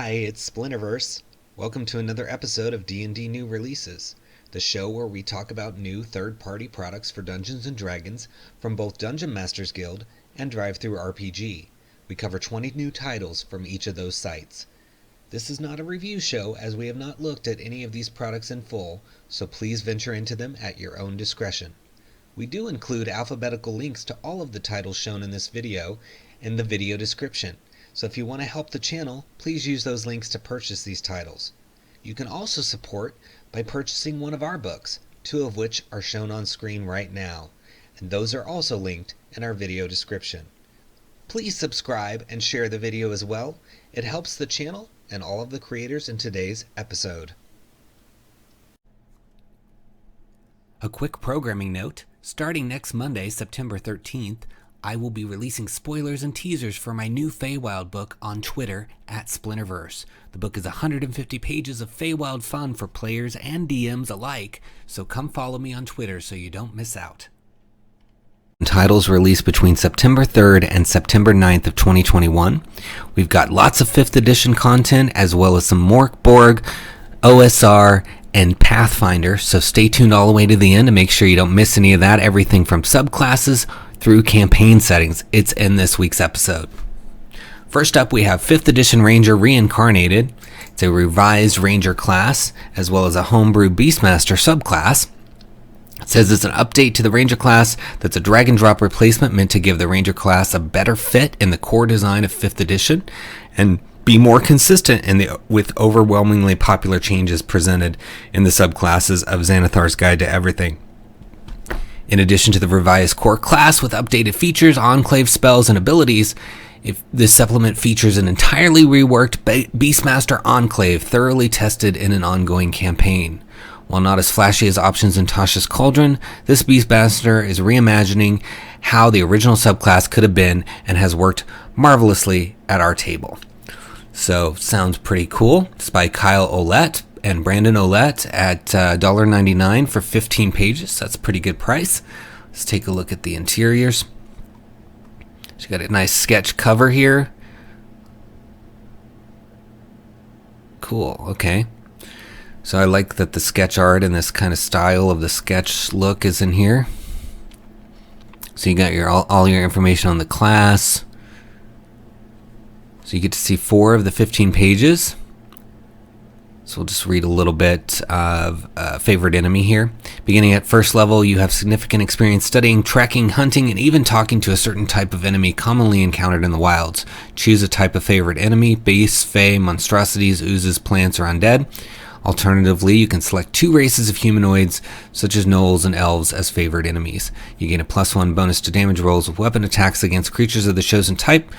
Hi, it's Splinterverse. Welcome to another episode of D&D New Releases, the show where we talk about new third-party products for Dungeons & Dragons from both Dungeon Masters Guild and DriveThruRPG. We cover 20 new titles from each of those sites. This is not a review show, as we have not looked at any of these products in full, so please venture into them at your own discretion. We do include alphabetical links to all of the titles shown in this video in the video description. So if you want to help the channel, please use those links to purchase these titles. You can also support by purchasing one of our books, two of which are shown on screen right now, and those are also linked in our video description. Please subscribe and share the video as well. It helps the channel and all of the creators in today's episode. A quick programming note, starting next Monday, September 13th, I will be releasing spoilers and teasers for my new Feywild book on Twitter at Splinterverse. The book is 150 pages of Feywild fun for players and DMs alike, so come follow me on Twitter so you don't miss out. Titles released between September 3rd and September 9th of 2021. We've got lots of 5th edition content as well as some Mork Borg, OSR, and Pathfinder, so stay tuned all the way to the end to make sure you don't miss any of that. Everything from subclasses through campaign settings. It's in this week's episode. First up, we have 5th edition Ranger Reincarnated. It's a revised Ranger class, as well as a homebrew Beastmaster subclass. It says it's an update to the Ranger class that's a drag and drop replacement meant to give the Ranger class a better fit in the core design of 5th edition and be more consistent with overwhelmingly popular changes presented in the subclasses of Xanathar's Guide to Everything. In addition to the revised core class with updated features, enclave spells, and abilities, this supplement features an entirely reworked Beastmaster Enclave thoroughly tested in an ongoing campaign. While not as flashy as options in Tasha's Cauldron, this Beastmaster is reimagining how the original subclass could have been and has worked marvelously at our table. So, sounds pretty cool. It's by Kyle Ouellette and Brandon Ouellette at $1.99 for 15 pages. That's a pretty good price. Let's take a look at the interiors. She's got a nice sketch cover here. Cool, okay. So I like that the sketch art and this kind of style of the sketch look is in here. So you got all your information on the class. So you get to see 4 of the 15 pages. So we'll just read a little bit of favorite enemy here. Beginning at first level, you have significant experience studying, tracking, hunting, and even talking to a certain type of enemy commonly encountered in the wilds. Choose a type of favorite enemy: beasts, fae, monstrosities, oozes, plants, or undead. Alternatively, you can select 2 races of humanoids, such as gnolls and elves, as favorite enemies. You gain a +1 bonus to damage rolls with weapon attacks against creatures of the chosen type.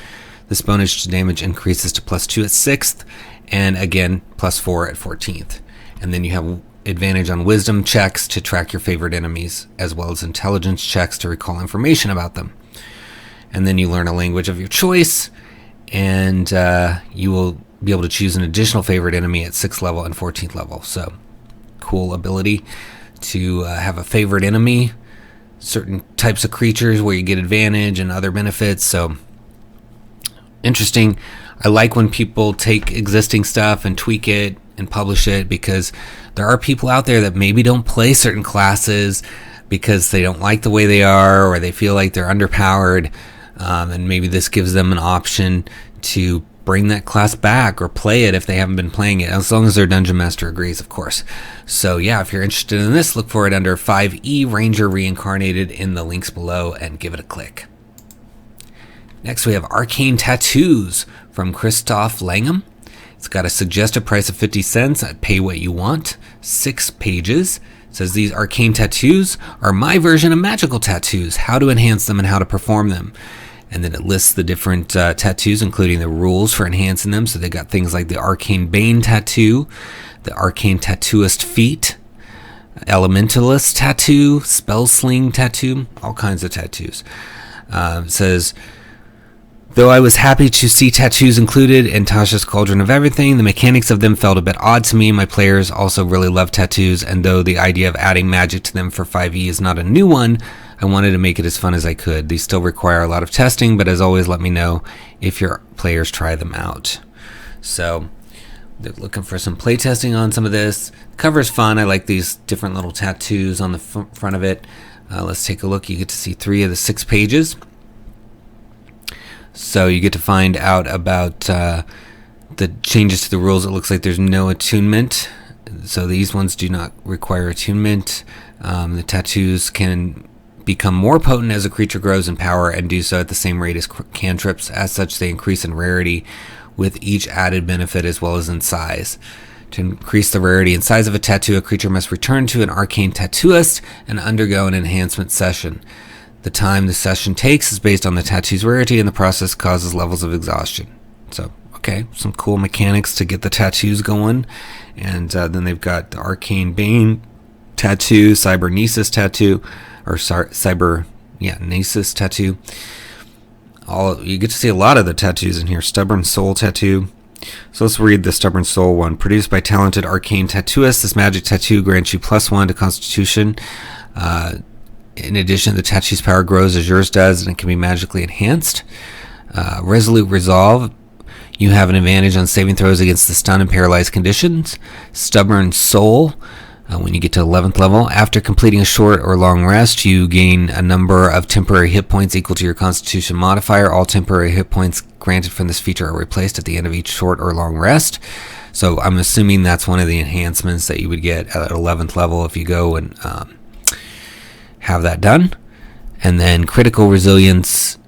This bonus to damage increases to +2 at 6th, and again, +4 at 14th. And then you have advantage on wisdom checks to track your favorite enemies, as well as intelligence checks to recall information about them. And then you learn a language of your choice, and you will be able to choose an additional favorite enemy at 6th level and 14th level. So, cool ability to have a favorite enemy, certain types of creatures where you get advantage and other benefits. So, interesting. I like when people take existing stuff and tweak it and publish it, because there are people out there that maybe don't play certain classes because they don't like the way they are, or they feel like they're underpowered, and maybe this gives them an option to bring that class back or play it if they haven't been playing it, as long as their dungeon master agrees, of course. So yeah, if you're interested in this, look for it under 5e Ranger Reincarnated in the links below and give it a click. Next, we have Arcane Tattoos from Christoph Langham. It's got a suggested price of 50 cents at Pay What You Want, 6 pages. It says these arcane tattoos are my version of magical tattoos, how to enhance them and how to perform them. And then it lists the different tattoos, including the rules for enhancing them. So they got things like the Arcane Bane tattoo, the Arcane Tattooist feat, Elementalist tattoo, Spell Sling tattoo, all kinds of tattoos. It says, though I was happy to see tattoos included in Tasha's Cauldron of Everything, the mechanics of them felt a bit odd to me. My players also really love tattoos, and though the idea of adding magic to them for 5e is not a new one, I wanted to make it as fun as I could. These still require a lot of testing, but as always, let me know if your players try them out. So They're looking for some playtesting on some of this. The cover's fun. I like these different little tattoos on the front of it. Let's take a look. You get to see 3 of the 6 pages. So you get to find out about the changes to the rules. It looks like there's no attunement. So these ones do not require attunement. The tattoos can become more potent as a creature grows in power and do so at the same rate as cantrips. As such, they increase in rarity with each added benefit as well as in size. To increase the rarity and size of a tattoo, a creature must return to an arcane tattooist and undergo an enhancement session. The time the session takes is based on the tattoo's rarity, and the process causes levels of exhaustion. So, okay, some cool mechanics to get the tattoos going. And then they've got the Arcane Bane tattoo, Cybernesis tattoo, or Cybernesis tattoo. You get to see a lot of the tattoos in here. Stubborn Soul tattoo. So let's read the Stubborn Soul one. Produced by talented arcane tattooists, this magic tattoo grants you +1 to Constitution. In addition, the tattoo's power grows as yours does, and it can be magically enhanced. Resolute Resolve. You have an advantage on saving throws against the stun and paralyzed conditions. Stubborn Soul. When you get to 11th level, after completing a short or long rest, you gain a number of temporary hit points equal to your Constitution modifier. All temporary hit points granted from this feature are replaced at the end of each short or long rest. So I'm assuming that's one of the enhancements that you would get at 11th level if you go and have that done. And then Critical Resilience.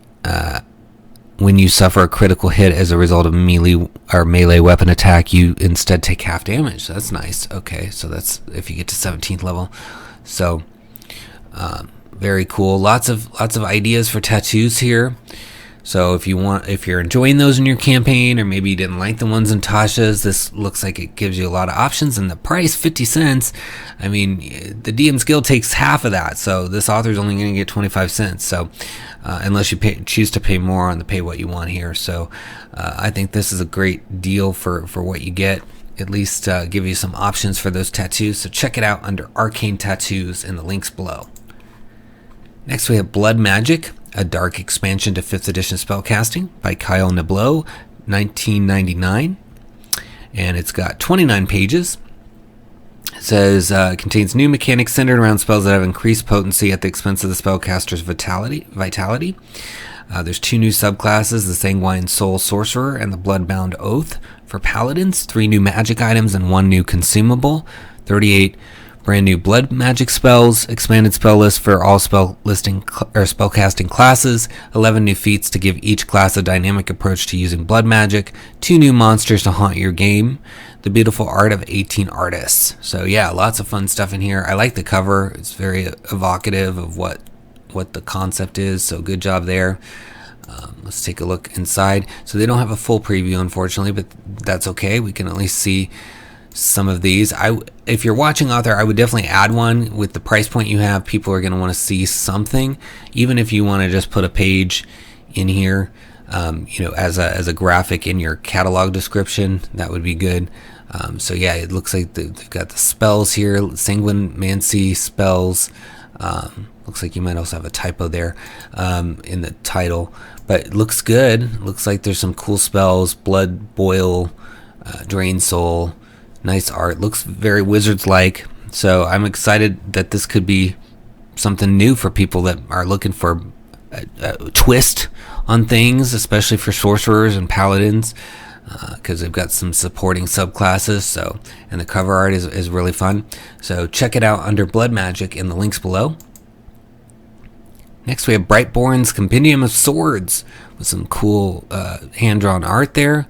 When you suffer a critical hit as a result of melee weapon attack, you instead take half damage. So that's nice. Okay, so that's if you get to 17th level. So very cool. Lots of ideas for tattoos here. So if you're enjoying those in your campaign, or maybe you didn't like the ones in Tasha's, this looks like it gives you a lot of options. And the price, 50 cents. I mean, the DM's Guild takes half of that, so this author's only going to get 25 cents. So unless you choose to pay more on the pay what you want here. So I think this is a great deal for what you get. At least give you some options for those tattoos. So check it out under Arcane Tattoos in the links below. Next we have Blood Magic, a dark expansion to 5th edition spellcasting by Kyle Niblo, 1999. And it's got 29 pages. It says it contains new mechanics centered around spells that have increased potency at the expense of the spellcaster's vitality. There's 2 new subclasses, the Sanguine Soul Sorcerer and the Bloodbound Oath for paladins, 3 new magic items and 1 new consumable, 38 brand new blood magic spells, expanded spell list for all spellcasting classes, 11 new feats to give each class a dynamic approach to using blood magic, 2 new monsters to haunt your game, the beautiful art of 18 artists. So yeah, lots of fun stuff in here. I like the cover. It's very evocative of what the concept is, so good job there. Let's take a look inside. So they don't have a full preview, unfortunately, but that's okay. We can at least see some of these. If you're watching author, I would definitely add one. With the price point you have, people are going to want to see something, even if you want to just put a page in here, as a graphic in your catalog description, that would be good. So yeah, it looks like they've got the spells here, Sanguinemancy spells. Looks like you might also have a typo there in the title, but it looks good. It looks like there's some cool spells: Blood Boil, Drain Soul. Nice art. Looks very Wizards-like. So I'm excited that this could be something new for people that are looking for a twist on things, especially for sorcerers and paladins, because they've got some supporting subclasses. So, and the cover art is really fun. So check it out under Blood Magic in the links below. Next we have Brightborn's Compendium of Swords with some cool hand-drawn art there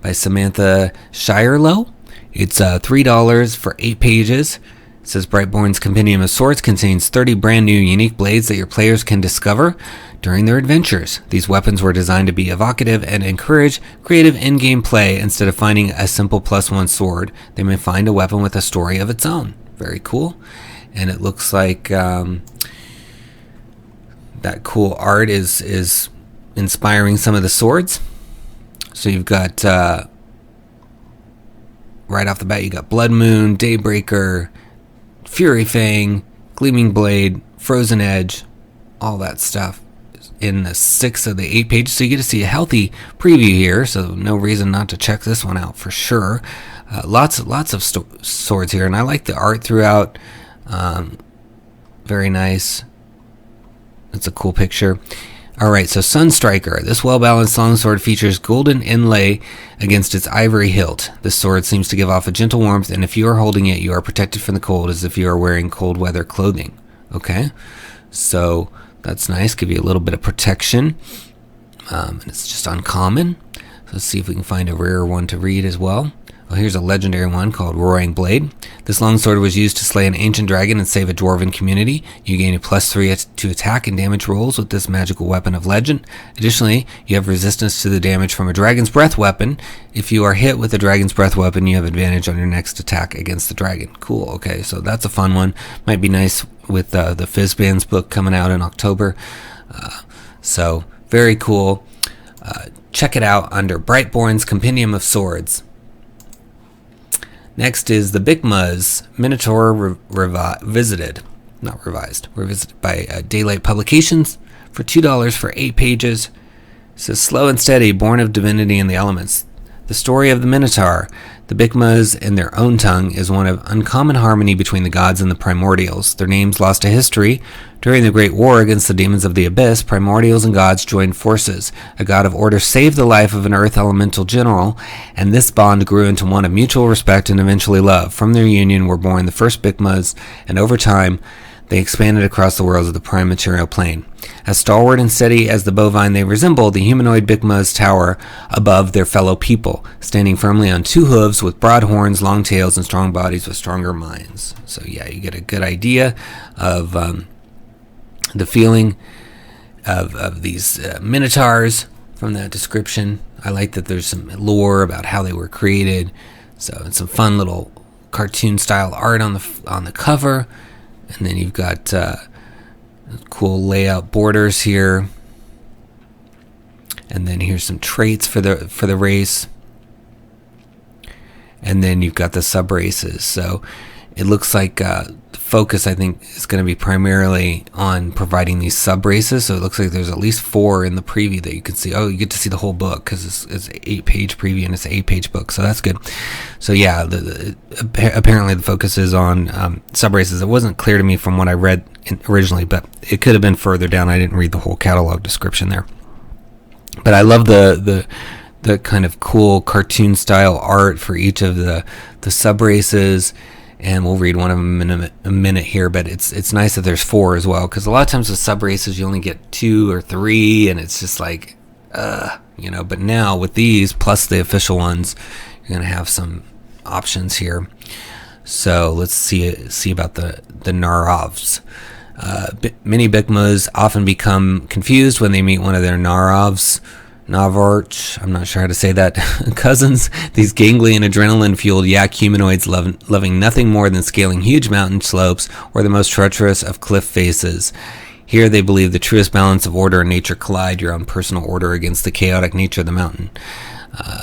by Samantha Shirelow. It's $3 for 8 pages. It says Brightborn's Compendium of Swords contains 30 brand new unique blades that your players can discover during their adventures. These weapons were designed to be evocative and encourage creative in-game play. Instead of finding a simple +1 sword, they may find a weapon with a story of its own. Very cool. And it looks like that cool art is inspiring some of the swords. So you've got right off the bat, you got Blood Moon, Daybreaker, Fury Fang, Gleaming Blade, Frozen Edge, all that stuff in the 6 of the 8 pages, so you get to see a healthy preview here, so no reason not to check this one out for sure. Lots of swords here, and I like the art throughout. Very nice. That's a cool picture. Alright, so Sunstriker. This well-balanced longsword features golden inlay against its ivory hilt. This sword seems to give off a gentle warmth, and if you are holding it, you are protected from the cold as if you are wearing cold weather clothing. Okay, so that's nice. Give you a little bit of protection. And it's just uncommon. So let's see if we can find a rare one to read as well. Well, here's a legendary one called Roaring Blade. This longsword was used to slay an ancient dragon and save a dwarven community. You gain a +3 to attack and damage rolls with this magical weapon of legend. Additionally, you have resistance to the damage from a dragon's breath weapon. If you are hit with a dragon's breath weapon, you have advantage on your next attack against the dragon. Cool, okay, so that's a fun one. Might be nice with the Fizzbands book coming out in October. So, very cool. Check it out under Brightborn's Compendium of Swords. Next is the 𝙤𝙤𝙢𝙬𝙧𝙫 Minotaur Revisited. Not revised. Revisited by Daylight Publications for $2 for 8 pages. It says, slow and steady, born of divinity and the elements. The story of the Minotaur, the 𝙤𝙤𝙢𝙬𝙀 in their own tongue, is one of uncommon harmony between the gods and the primordials. Their names lost to history. During the Great War against the demons of the abyss, primordials and gods joined forces. A god of order saved the life of an earth elemental general, and this bond grew into one of mutual respect and eventually love. From their union were born the first 𝙤𝙤𝙢𝙬𝙀, and over time, they expanded across the worlds of the prime material plane. As stalwart and steady as the bovine they resemble, the humanoid 𝙤𝙤𝙢𝙬𝙀s tower above their fellow people, standing firmly on 2 hooves with broad horns, long tails, and strong bodies with stronger minds. So yeah, you get a good idea of the feeling of these minotaurs from that description. I like that there's some lore about how they were created. So it's some fun little cartoon style art on the cover. And then you've got cool layout borders here. And then here's some traits for the race. And then you've got the sub races. So it looks like the focus, I think, is going to be primarily on providing these sub races. So it looks like there's at least 4 in the preview that you can see. Oh, you get to see the whole book because it's an 8-page preview and it's an 8-page book. So that's good. So yeah, apparently the focus is on sub races. It wasn't clear to me from what I read originally, but it could have been further down. I didn't read the whole catalog description there. But I love the kind of cool cartoon style art for each of the sub races. And we'll read one of them in a minute here, but it's nice that there's 4 as well, because a lot of times with sub races you only get 2 or 3, and it's just like, But now with these plus the official ones, you're gonna have some options here. So let's see about the Narovs. Many 𝙤𝙤𝙢𝙬𝙀s often become confused when they meet one of their Narovs. Navorch, I'm not sure how to say that, cousins, these gangly and adrenaline-fueled yak humanoids loving nothing more than scaling huge mountain slopes or the most treacherous of cliff faces. Here they believe the truest balance of order and nature collide, your own personal order against the chaotic nature of the mountain.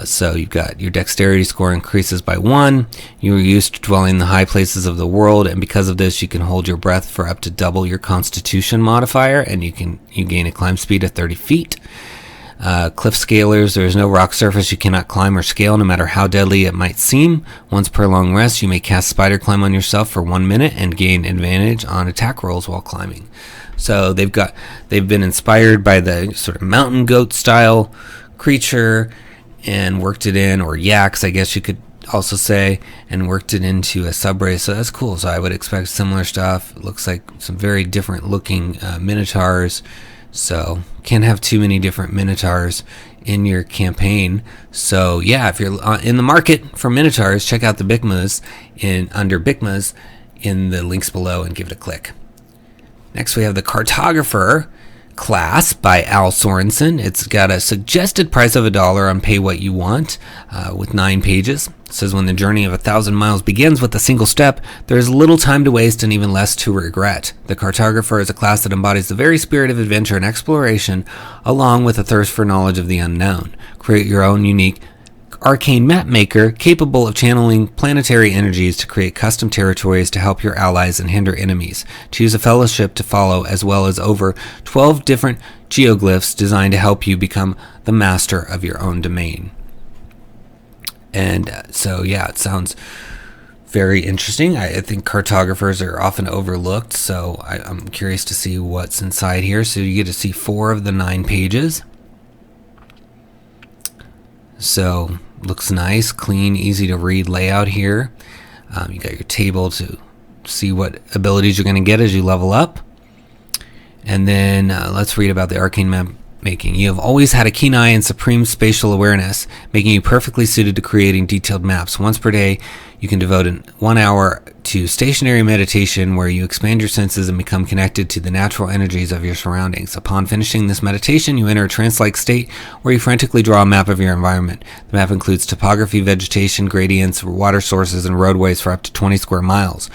So you've got your dexterity score increases by 1. You're used to dwelling in the high places of the world, and because of this you can hold your breath for up to double your constitution modifier, and you gain a climb speed of 30 feet. Cliff scalers, there is no rock surface you cannot climb or scale, no matter how deadly it might seem. Once per long rest, you may cast spider climb on yourself for 1 minute and gain advantage on attack rolls while climbing. So they've been inspired by the sort of mountain goat style creature and worked it in, or yaks, I guess you could also say, and worked it into a sub race. So that's cool. So I would expect similar stuff. It looks like some very different looking minotaurs. So can't have too many different minotaurs in your campaign. So yeah, if you're in the market for minotaurs, check out the 𝙤𝙤𝙢𝙬𝙀 under 𝙤𝙤𝙢𝙬𝙀 in the links below and give it a click. Next we have the Cartographer Class by Al Sorensen. It's got a suggested price of $1 on Pay What You Want with 9 pages. It says, when the journey of 1,000 miles begins with a single step, there is little time to waste and even less to regret. The Cartographer is a class that embodies the very spirit of adventure and exploration, along with a thirst for knowledge of the unknown. Create your own unique arcane map maker capable of channeling planetary energies to create custom territories to help your allies and hinder enemies. Choose a fellowship to follow, as well as over 12 different geoglyphs designed to help you become the master of your own domain. And so, yeah, it sounds very interesting. I think cartographers are often overlooked, so I'm curious to see what's inside here. So you get to see 4 of the 9 pages. So looks nice, clean, easy to read layout here. You got your table to see what abilities you're going to get as you level up. And then let's read about the arcane map making. You have always had a keen eye and supreme spatial awareness, making you perfectly suited to creating detailed maps. Once per day, you can devote 1 hour to stationary meditation, where you expand your senses and become connected to the natural energies of your surroundings. Upon finishing this meditation, you enter a trance-like state where you frantically draw a map of your environment. The map includes topography, vegetation, gradients, water sources, and roadways for up to 20 square miles.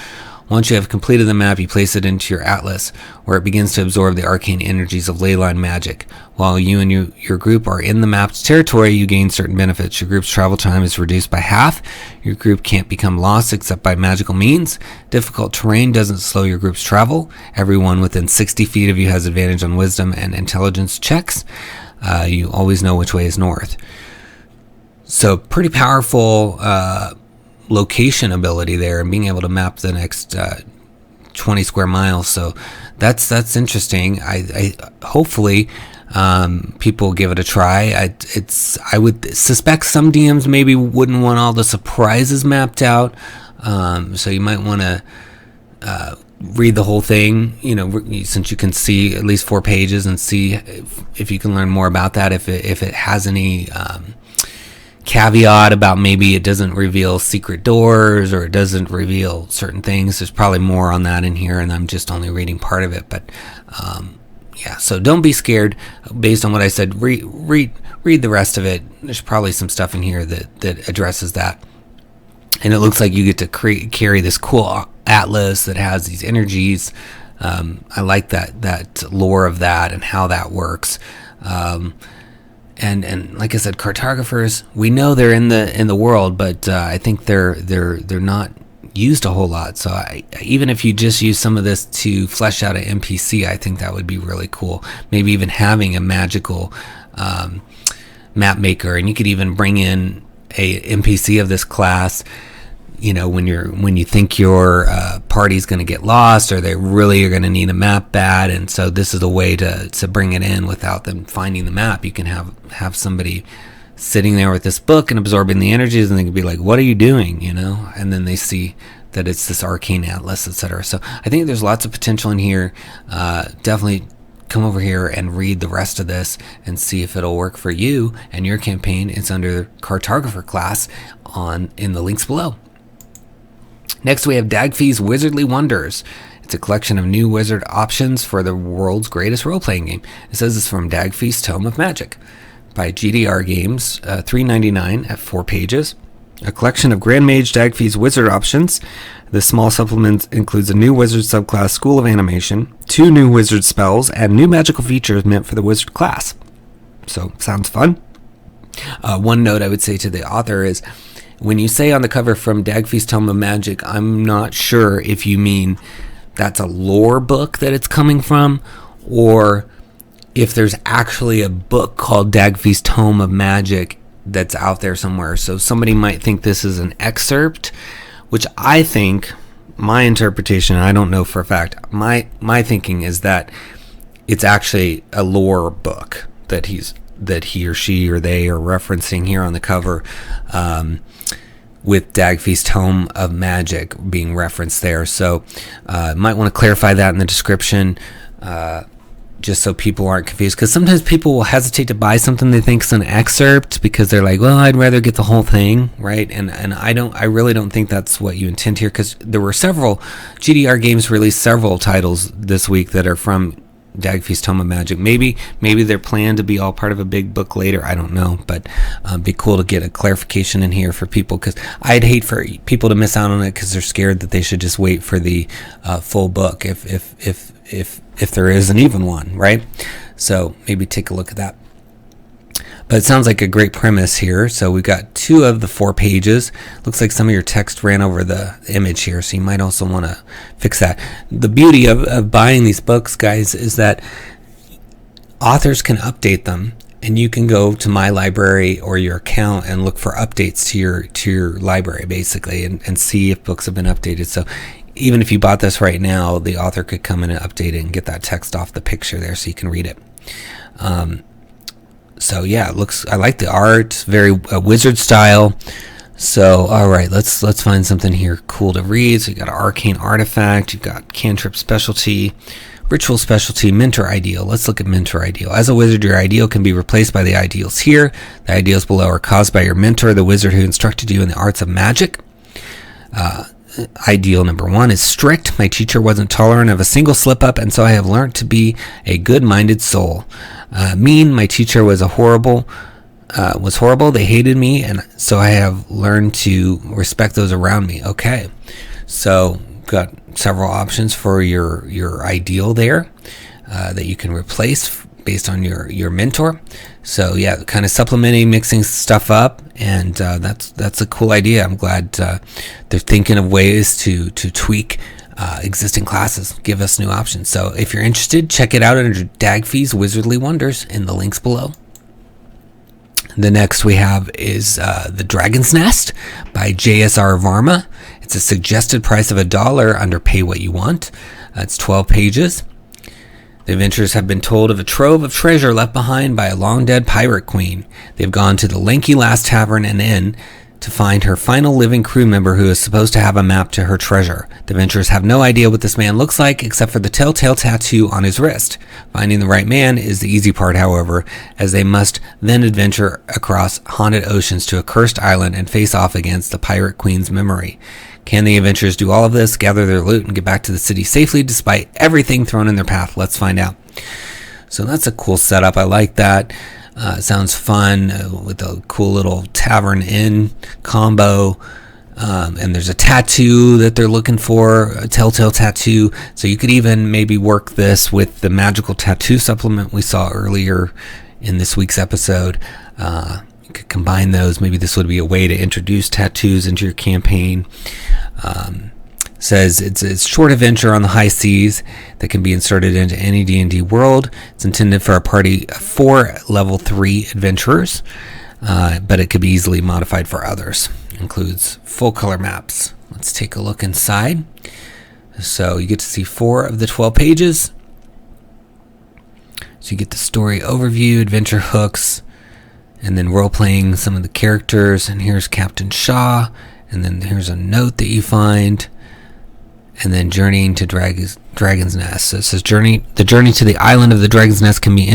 Once you have completed the map, you place it into your atlas, where it begins to absorb the arcane energies of leyline magic. While you and your group are in the mapped territory, you gain certain benefits. Your group's travel time is reduced by half. Your group can't become lost except by magical means. Difficult terrain doesn't slow your group's travel. Everyone within 60 feet of you has advantage on wisdom and intelligence checks. You always know which way is north. So pretty powerful location ability there, and being able to map the next 20 square miles. So that's interesting. I hopefully people give it a try. I would suspect some DMs maybe wouldn't want all the surprises mapped out, so you might want to read the whole thing, since you can see at least 4 pages, and see if you can learn more about that, if it has any caveat about maybe it doesn't reveal secret doors, or it doesn't reveal certain things. There's probably more on that in here, and I'm just only reading part of it. But yeah, so don't be scared based on what I said. Read the rest of it. There's probably some stuff in here that addresses that. And it looks like you get to carry this cool atlas that has these energies. I like that lore of that and how that works. And like I said, cartographers, we know they're in the world, but I think they're not used a whole lot. So even if you just use some of this to flesh out an NPC, I think that would be really cool. Maybe even having a magical map maker, and you could even bring in a NPC of this class. When you think your party's going to get lost, or they really are going to need a map bad, and so this is a way to bring it in without them finding the map. You can have somebody sitting there with this book and absorbing the energies, and they can be like, "What are you doing?" And then they see that it's this arcane atlas, etc. So I think there's lots of potential in here. Definitely come over here and read the rest of this and see if it'll work for you and your campaign. It's under Cartographer Class in the links below. Next, we have Dagfee's Wizardly Wonders. It's a collection of new wizard options for the world's greatest role-playing game. It says it's from Dagfee's Tome of Magic by GDR Games, $3.99 at 4 pages. A collection of Grand Mage Dagfee's wizard options. This small supplement includes a new wizard subclass, School of Animation, 2 new wizard spells, and new magical features meant for the wizard class. So, sounds fun. One note I would say to the author is, when you say on the cover from Dagfee's Tome of Magic, I'm not sure if you mean that's a lore book that it's coming from, or if there's actually a book called Dagfee's Tome of Magic that's out there somewhere. So somebody might think this is an excerpt, which I think, my interpretation, I don't know for a fact, my thinking is that it's actually a lore book that he or she or they are referencing here on the cover, with Dagfee's Tome of Magic being referenced there. So might want to clarify that in the description, just so people aren't confused, because sometimes people will hesitate to buy something they think is an excerpt because they're like, well, I'd rather get the whole thing, right? And I really don't think that's what you intend here, because there were several GDR Games released several titles this week that are from Dagfee's Tome of Magic. Maybe they're planned to be all part of a big book later. I don't know, but be cool to get a clarification in here for people, because I'd hate for people to miss out on it because they're scared that they should just wait for the full book if there is an even one, right? So maybe take a look at that. But it sounds like a great premise here. So we've got 2 of the 4 pages. Looks like some of your text ran over the image here, so you might also want to fix that. The beauty of buying these books, guys, is that authors can update them, and you can go to my library or your account and look for updates to your library, basically, and see if books have been updated. So even if you bought this right now, the author could come in and update it and get that text off the picture there so you can read it. So yeah, it looks, I like the art, very wizard style. So all right, let's find something here cool to read. So you got an arcane artifact, you've got cantrip specialty, ritual specialty, mentor ideal. Let's look at mentor ideal. As a wizard, your ideal can be replaced by the ideals here. The ideals below are caused by your mentor, the wizard who instructed you in the arts of magic. Ideal number 1 is strict. My teacher wasn't tolerant of a single slip up, and so I have learned to be a good-minded soul. Mean. My teacher was horrible. They hated me, and so I have learned to respect those around me. Okay, so got several options for your ideal there that you can replace based on your mentor. So yeah, kind of supplementing, mixing stuff up, and that's a cool idea. I'm glad they're thinking of ways to tweak existing classes, give us new options. So if you're interested, check it out under Dagfee's Wizardly Wonders in the links below. The next we have is The Dragon's Nest by J.S.R. Varma. It's a suggested price of $1 under Pay What You Want. It's 12 pages. The adventurers have been told of a trove of treasure left behind by a long-dead pirate queen. They've gone to the Lanky Lass Tavern and Inn to find her final living crew member who is supposed to have a map to her treasure. The adventurers have no idea what this man looks like except for the telltale tattoo on his wrist. Finding the right man is the easy part, however, as they must then adventure across haunted oceans to a cursed island and face off against the pirate queen's memory. Can the adventurers do all of this, gather their loot, and get back to the city safely despite everything thrown in their path? Let's find out. So that's a cool setup. I like that. It sounds fun with a cool little tavern inn combo. And there's a tattoo that they're looking for, a telltale tattoo. So you could even maybe work this with the magical tattoo supplement we saw earlier in this week's episode. You could combine those. Maybe this would be a way to introduce tattoos into your campaign. Says it's a short adventure on the high seas that can be inserted into any D&D world. It's intended for a party of 4 level 3 adventurers, but it could be easily modified for others. It includes full color maps. Let's take a look inside. So you get to see 4 of the 12 pages. So you get the story overview, adventure hooks, and then role-playing some of the characters. And here's Captain Shaw, and then here's a note that you find, and then journeying to Dragon's Nest. So it says the journey to the island of the Dragon's Nest can be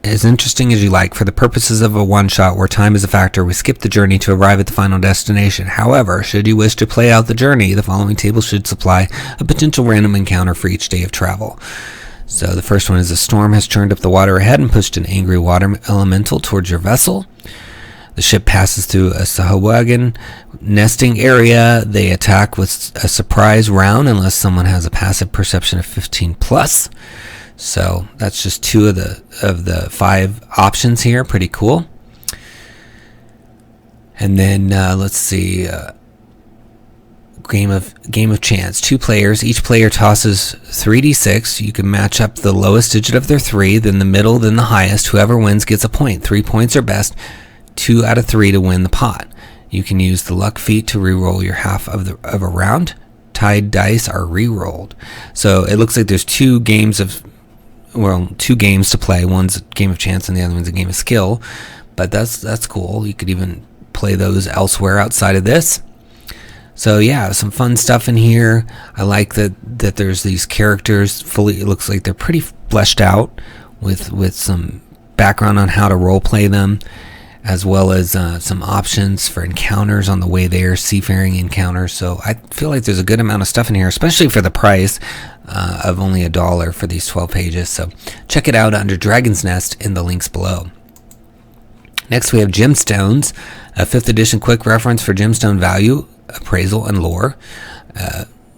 as interesting as you like. For the purposes of a one-shot where time is a factor, we skip the journey to arrive at the final destination. However, should you wish to play out the journey, the following table should supply a potential random encounter for each day of travel. So the first one is: a storm has churned up the water ahead and pushed an angry water elemental towards your vessel. The ship passes through a Sahuagin nesting area. They attack with a surprise round unless someone has a passive perception of 15 plus. So that's just 2 of the 5 options here. Pretty cool. And then let's see. Game of chance. 2 players. Each player tosses 3d6. You can match up the lowest digit of their 3, then the middle, then the highest. Whoever wins gets a point. 3 points are best. 2 out of 3 to win the pot. You can use the luck feat to re-roll your half of a round. Tied dice are re-rolled. So it looks like there's 2 games to play. One's a game of chance and the other one's a game of skill. But that's cool. You could even play those elsewhere outside of this. So yeah, some fun stuff in here. I like that there's these characters fully. It looks like they're pretty fleshed out with some background on how to role play them, as well as some options for encounters on the way there, seafaring encounters. So I feel like there's a good amount of stuff in here, especially for the price of only $1 for these 12 pages. So check it out under Dragon's Nest in the links below. Next we have Gemstones, a 5th edition quick reference for gemstone value, appraisal, and lore.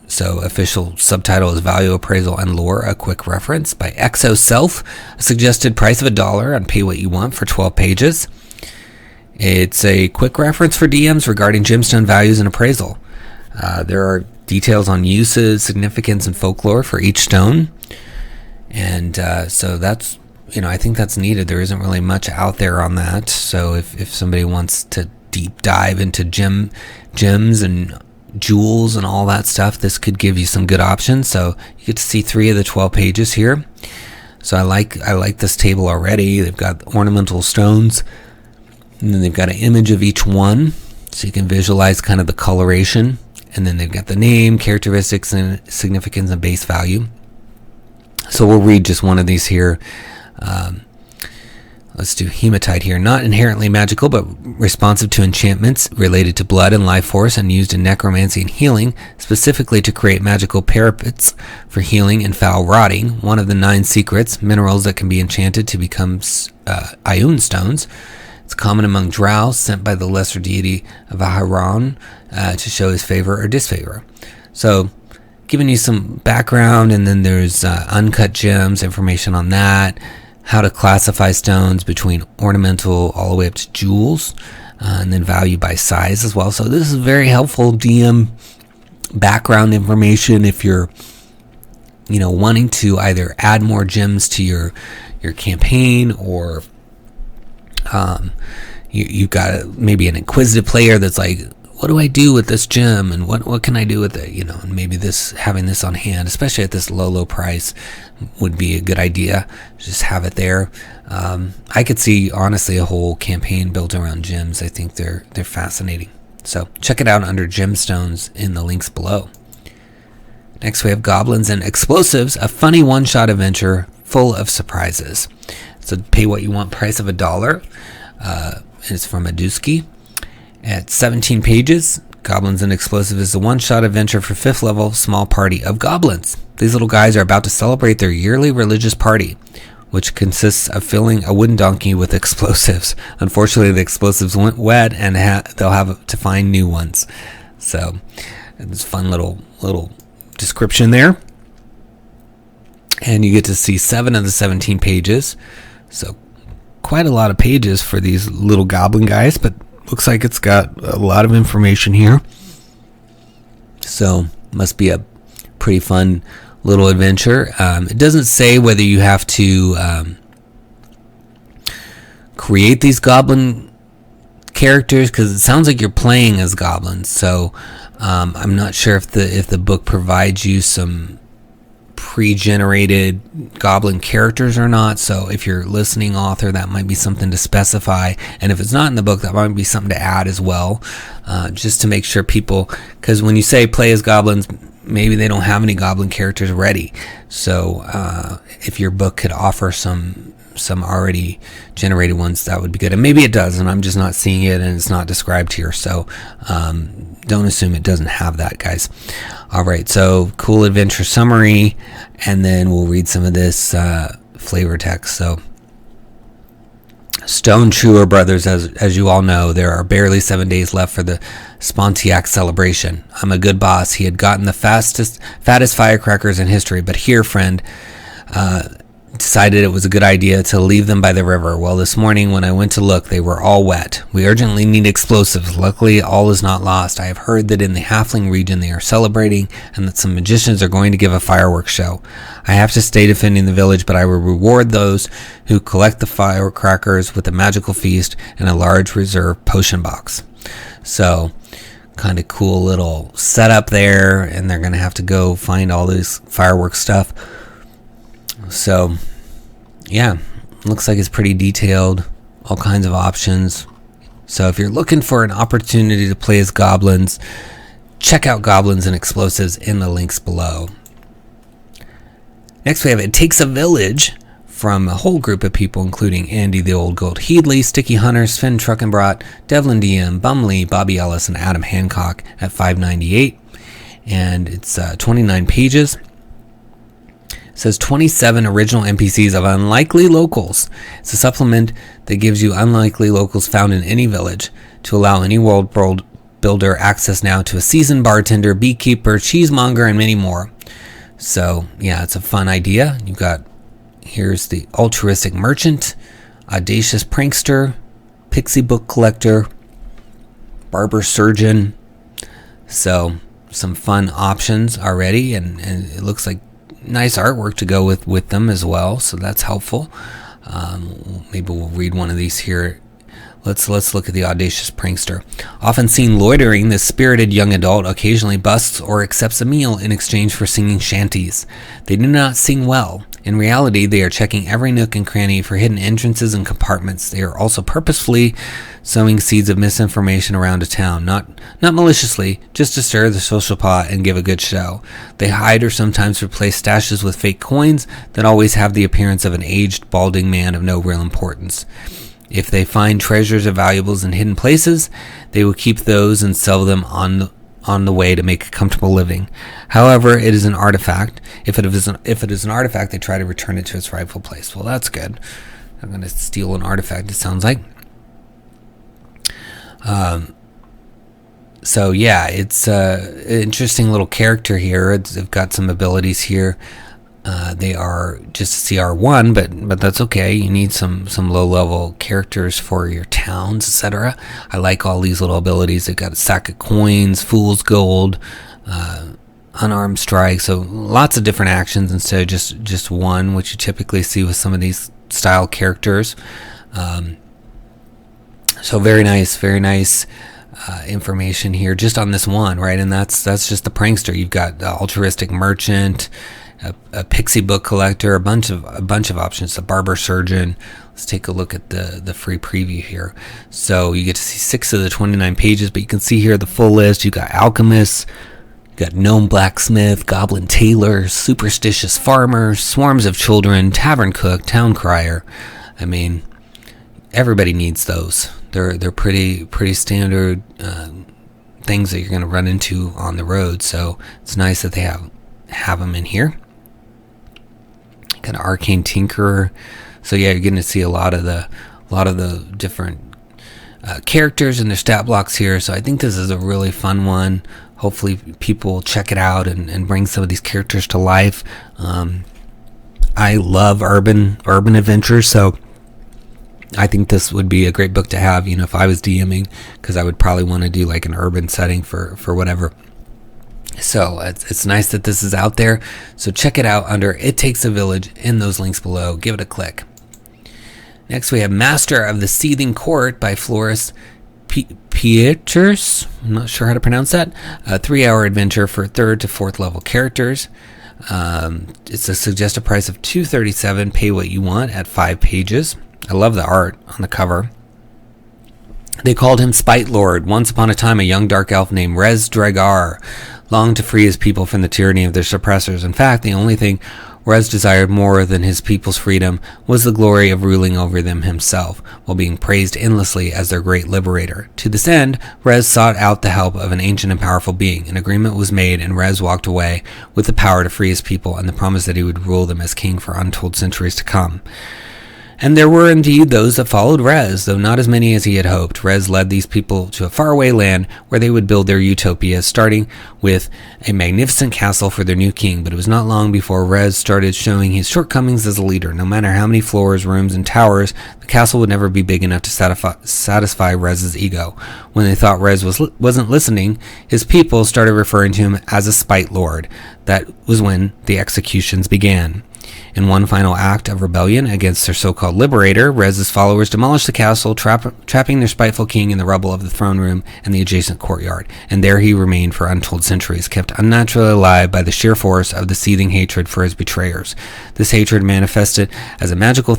So official subtitle is Value, Appraisal, and Lore, a quick reference by Exo Self. A suggested price of $1 on Pay What You Want for 12 pages. It's a quick reference for DMs regarding gemstone values and appraisal. There are details on uses, significance, and folklore for each stone. And so that's, I think that's needed. There isn't really much out there on that. So if somebody wants to deep dive into gems and jewels and all that stuff, this could give you some good options. So you get to see 3 of the 12 pages here. So I like this table already. They've got ornamental stones, and then they've got an image of each one, so you can visualize kind of the coloration. And then they've got the name, characteristics, and significance and base value. So we'll read just one of these here. Let's do hematite here. Not inherently magical, but responsive to enchantments related to blood and life force, and used in necromancy and healing, specifically to create magical parapets for healing and foul rotting. One of the 9 secrets, minerals that can be enchanted to become Ioun stones. It's common among drow, sent by the lesser deity of Aharon to show his favor or disfavor. So, giving you some background, and then there's uncut gems, information on that, how to classify stones between ornamental all the way up to jewels, and then value by size as well. So this is very helpful DM background information if you're, wanting to either add more gems to your campaign, or you've got maybe an inquisitive player that's like, what do I do with this gem, and what can I do with it? And maybe having this on hand, especially at this low price, would be a good idea. Just have it there. I could see, honestly, a whole campaign built around gems. I think they're fascinating. So check it out under gemstones in the links below. Next, we have Goblins and Explosives, a funny one-shot adventure full of surprises. So pay what you want, price of $1. It's from Aduski. At 17 pages, Goblins and Explosives is a one-shot adventure for 5th level small party of goblins. These little guys are about to celebrate their yearly religious party, which consists of filling a wooden donkey with explosives. Unfortunately, the explosives went wet, and they'll have to find new ones. So, it's a fun little description there. And you get to see 7 of the 17 pages. So, quite a lot of pages for these little goblin guys, but looks like it's got a lot of information here. So, must be a pretty fun little adventure. It doesn't say whether you have to create these goblin characters, because it sounds like you're playing as goblins. So, I'm not sure if the book provides you some pre-generated goblin characters or not. So if you're listening, author, that might be something to specify, and if it's not in the book, that might be something to add as well, just to make sure people, because when you say play as goblins, maybe they don't have any goblin characters ready. So if your book could offer some already generated ones, that would be good. And maybe it does, and I'm just not seeing it, and it's not described here. So don't assume it doesn't have that, guys. All right, so cool adventure summary, and then we'll read some of this flavor text. So, Stone Chewer Brothers, as you all know, there are barely 7 days left for the Spontiac celebration. I'm a good boss. He had gotten the fattest firecrackers in history, but here, friend, decided it was a good idea to leave them by the river. Well, this morning when I went to look, they were all wet. We urgently need explosives. Luckily, all is not lost. I have heard that in the Halfling region they are celebrating, and that some magicians are going to give a fireworks show. I have to stay defending the village, but I will reward those who collect the firecrackers with a magical feast and a large reserve potion box. So, kind of cool little setup there, and they're going to have to go find all this fireworks stuff. So, yeah, looks like it's pretty detailed, all kinds of options. So if you're looking for an opportunity to play as goblins, check out Goblins and Explosives in the links below. Next we have It Takes a Village, from a whole group of people, including Andy the Old Gold Heedley, Sticky Hunter, Sven Truckenbrot, Devlin DM, Bumley, Bobby Ellis, and Adam Hancock at $5.98. And it's 29 pages. It says 27 original NPCs of unlikely locals. It's a supplement that gives you unlikely locals found in any village to allow any world builder access now to a seasoned bartender, beekeeper, cheesemonger, and many more. So, yeah, it's a fun idea. Here's the altruistic merchant, audacious prankster, Pixie Book Collector, Barber Surgeon. So some fun options already, and it looks like nice artwork to go with them as well, so that's helpful. Maybe we'll read one of these here. Let's look at the Audacious Prankster. Often seen loitering, this spirited young adult occasionally busts or accepts a meal in exchange for singing shanties. They do not sing well. In reality, they are checking every nook and cranny for hidden entrances and compartments. They are also purposefully sowing seeds of misinformation around a town, not maliciously, just to stir the social pot and give a good show. They hide or sometimes replace stashes with fake coins that always have the appearance of an aged, balding man of no real importance. If they find treasures or valuables in hidden places, they will keep those and sell them on the way to make a comfortable living. However, it is an artifact. If it is an artifact, they try to return it to its rightful place. Well, that's good. I'm going to steal an artifact, it sounds like. So yeah, it's an interesting little character here. They've got some abilities here. They are just CR1, but that's okay. You need some low-level characters for your towns, etc. I like all these little abilities. They've got a sack of coins, fool's gold, unarmed strike, so lots of different actions instead of just one, which you typically see with some of these style characters. So very nice information here just on this one, right? And that's just the prankster. You've got the altruistic merchant, a pixie book collector, a bunch of options, the barber surgeon. Let's take a look at the free preview here. So you get to see 6 of the 29 pages, but you can see here the full list. You got alchemists, you got gnome blacksmith, goblin tailor, superstitious farmer, swarms of children, tavern cook, town crier. I mean, everybody needs those. They're pretty standard things that you're going to run into on the road. So it's nice that they have them in here. Kind of arcane tinkerer. So yeah, you're getting to see a lot of the different characters and their stat blocks here. So I think this is a really fun one. Hopefully people will check it out and bring some of these characters to life. I love urban adventures, so I think this would be a great book to have, if I was DMing, because I would probably want to do like an urban setting for whatever. So it's nice that this is out there. So check it out under It Takes a Village in those links below. Give it a click. Next we have Master of the Seething Court by Floris Pieters. I'm not sure how to pronounce that. A 3-hour adventure for 3rd to 4th level characters. It's a suggested price of $2.37. Pay what you want at 5 pages. I love the art on the cover. They called him Spite Lord. Once upon a time, a young dark elf named Rez Dragar longed to free his people from the tyranny of their suppressors. In fact, the only thing Rez desired more than his people's freedom was the glory of ruling over them himself, while being praised endlessly as their great liberator. To this end, Rez sought out the help of an ancient and powerful being. An agreement was made, and Rez walked away with the power to free his people and the promise that he would rule them as king for untold centuries to come. And there were indeed those that followed Rez, though not as many as he had hoped. Rez led these people to a faraway land where they would build their utopia, starting with a magnificent castle for their new king. But it was not long before Rez started showing his shortcomings as a leader. No matter how many floors, rooms, and towers, the castle would never be big enough to satisfy Rez's ego. When they thought Rez wasn't listening, his people started referring to him as a Spite Lord. That was when the executions began. In one final act of rebellion against their so-called liberator, Rez's followers demolished the castle, trapping their spiteful king in the rubble of the throne room and the adjacent courtyard. And there he remained for untold centuries, kept unnaturally alive by the sheer force of the seething hatred for his betrayers. This hatred manifested as magical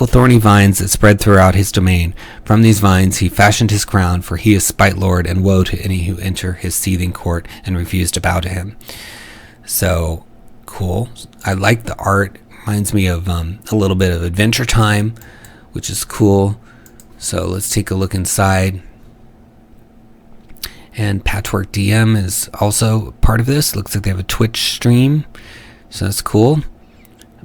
thorny vines that spread throughout his domain. From these vines he fashioned his crown, for he is Spite Lord, and woe to any who enter his seething court and refuse to bow to him. So cool. I like the art. Reminds me of a little bit of Adventure Time, which is cool. So let's take a look inside. And Patchwork DM is also part of this. Looks like they have a Twitch stream, so that's cool.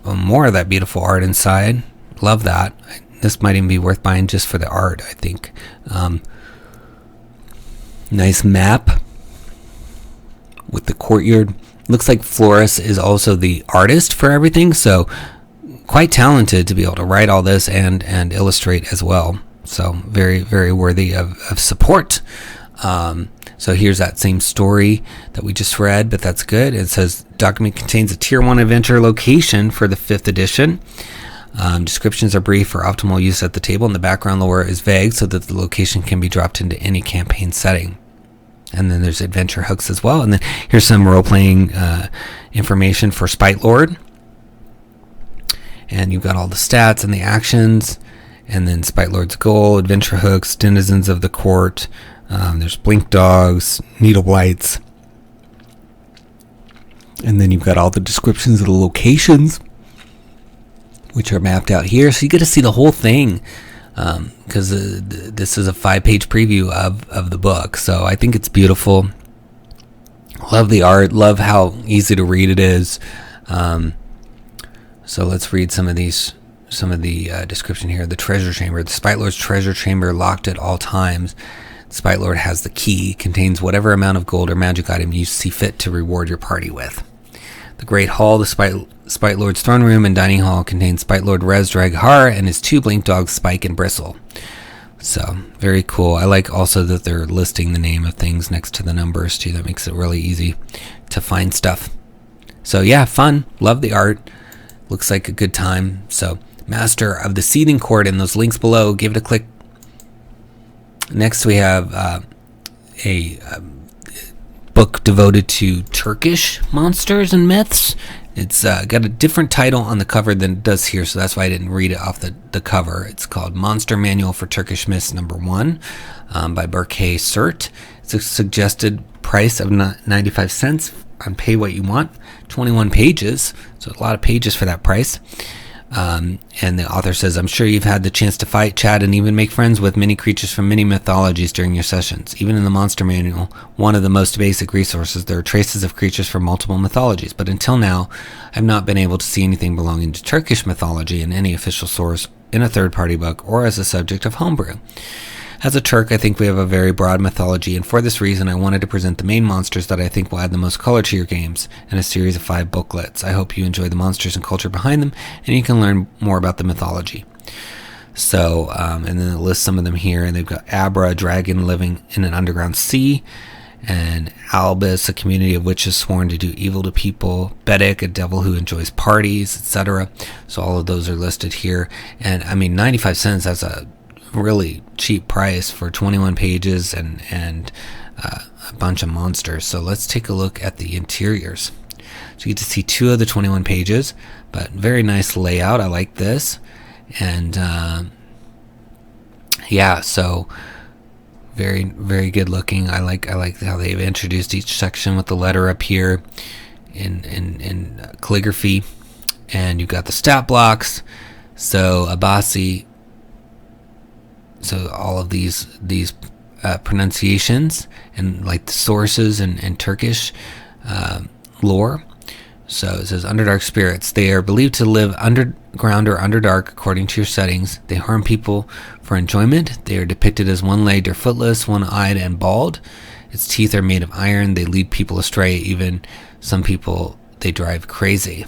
More of that beautiful art inside. Love that. This might even be worth buying just for the art, I think. Nice map with the courtyard. Looks like Floris is also the artist for everything, so quite talented to be able to write all this and illustrate as well. So very, very worthy of support. So here's that same story that we just read, but that's good. It says document contains a tier 1 adventure location for the 5th edition. Descriptions are brief for optimal use at the table, and the background lore is vague so that the location can be dropped into any campaign setting. And then there's adventure hooks as well. And then here's some role-playing information for Spite Lord. And you've got all the stats and the actions. And then Spite Lord's goal, adventure hooks, denizens of the court. There's blink dogs, needle blights. And then you've got all the descriptions of the locations, which are mapped out here. So you get to see the whole thing. Because this is a 5-page preview of the book. So I think it's beautiful. Love the art. Love how easy to read it is. So let's read some of the description here. The treasure chamber. The Spite Lord's treasure chamber, locked at all times. The Spite Lord has the key. Contains whatever amount of gold or magic item you see fit to reward your party with. The Great Hall, the Spite Lord's throne room and dining hall, contains Spite Lord 𝙄𝙬𝙬𝙬 𝙬𝙬 and his 2 blink dogs, Spike and Bristle. So, very cool. I like also that they're listing the name of things next to the numbers, too. That makes it really easy to find stuff. So, yeah, fun. Love the art. Looks like a good time. So, Master of the Seething Court, and those links below. Give it a click. Next, we have a book devoted to Turkish monsters and myths. It's got a different title on the cover than it does here, so that's why I didn't read it off the cover. It's called Monster Manual for Turkish Myths #1 by Berkay Sert. It's a suggested price of 95 cents on Pay What You Want. 21 pages, so a lot of pages for that price. And the author says, I'm sure you've had the chance to fight, chat, and even make friends with many creatures from many mythologies during your sessions. Even in the Monster Manual, one of the most basic resources, there are traces of creatures from multiple mythologies. But until now, I've not been able to see anything belonging to Turkish mythology in any official source, in a third-party book, or as a subject of homebrew. As a Turk, I think we have a very broad mythology, and for this reason, I wanted to present the main monsters that I think will add the most color to your games in a series of 5 booklets. I hope you enjoy the monsters and culture behind them, and you can learn more about the mythology. So, and then it lists some of them here, and they've got Abra, a dragon living in an underground sea, and Albus, a community of witches sworn to do evil to people, Bedik, a devil who enjoys parties, etc. So all of those are listed here, and I mean, 95 cents, that's a really cheap price for 21 pages and a bunch of monsters. So let's take a look at the interiors. So you get to see 2 of the 21 pages, but very nice layout. I like this. And yeah, so very, very good looking. I like how they've introduced each section with the letter up here in calligraphy. And you've got the stat blocks. So Abasi. So all of these pronunciations and like the sources and Turkish lore. So it says Underdark spirits. They are believed to live underground or underdark according to your settings. They harm people for enjoyment. They are depicted as one-legged or footless, one-eyed and bald. Its teeth are made of iron. They lead people astray. Even some people they drive crazy.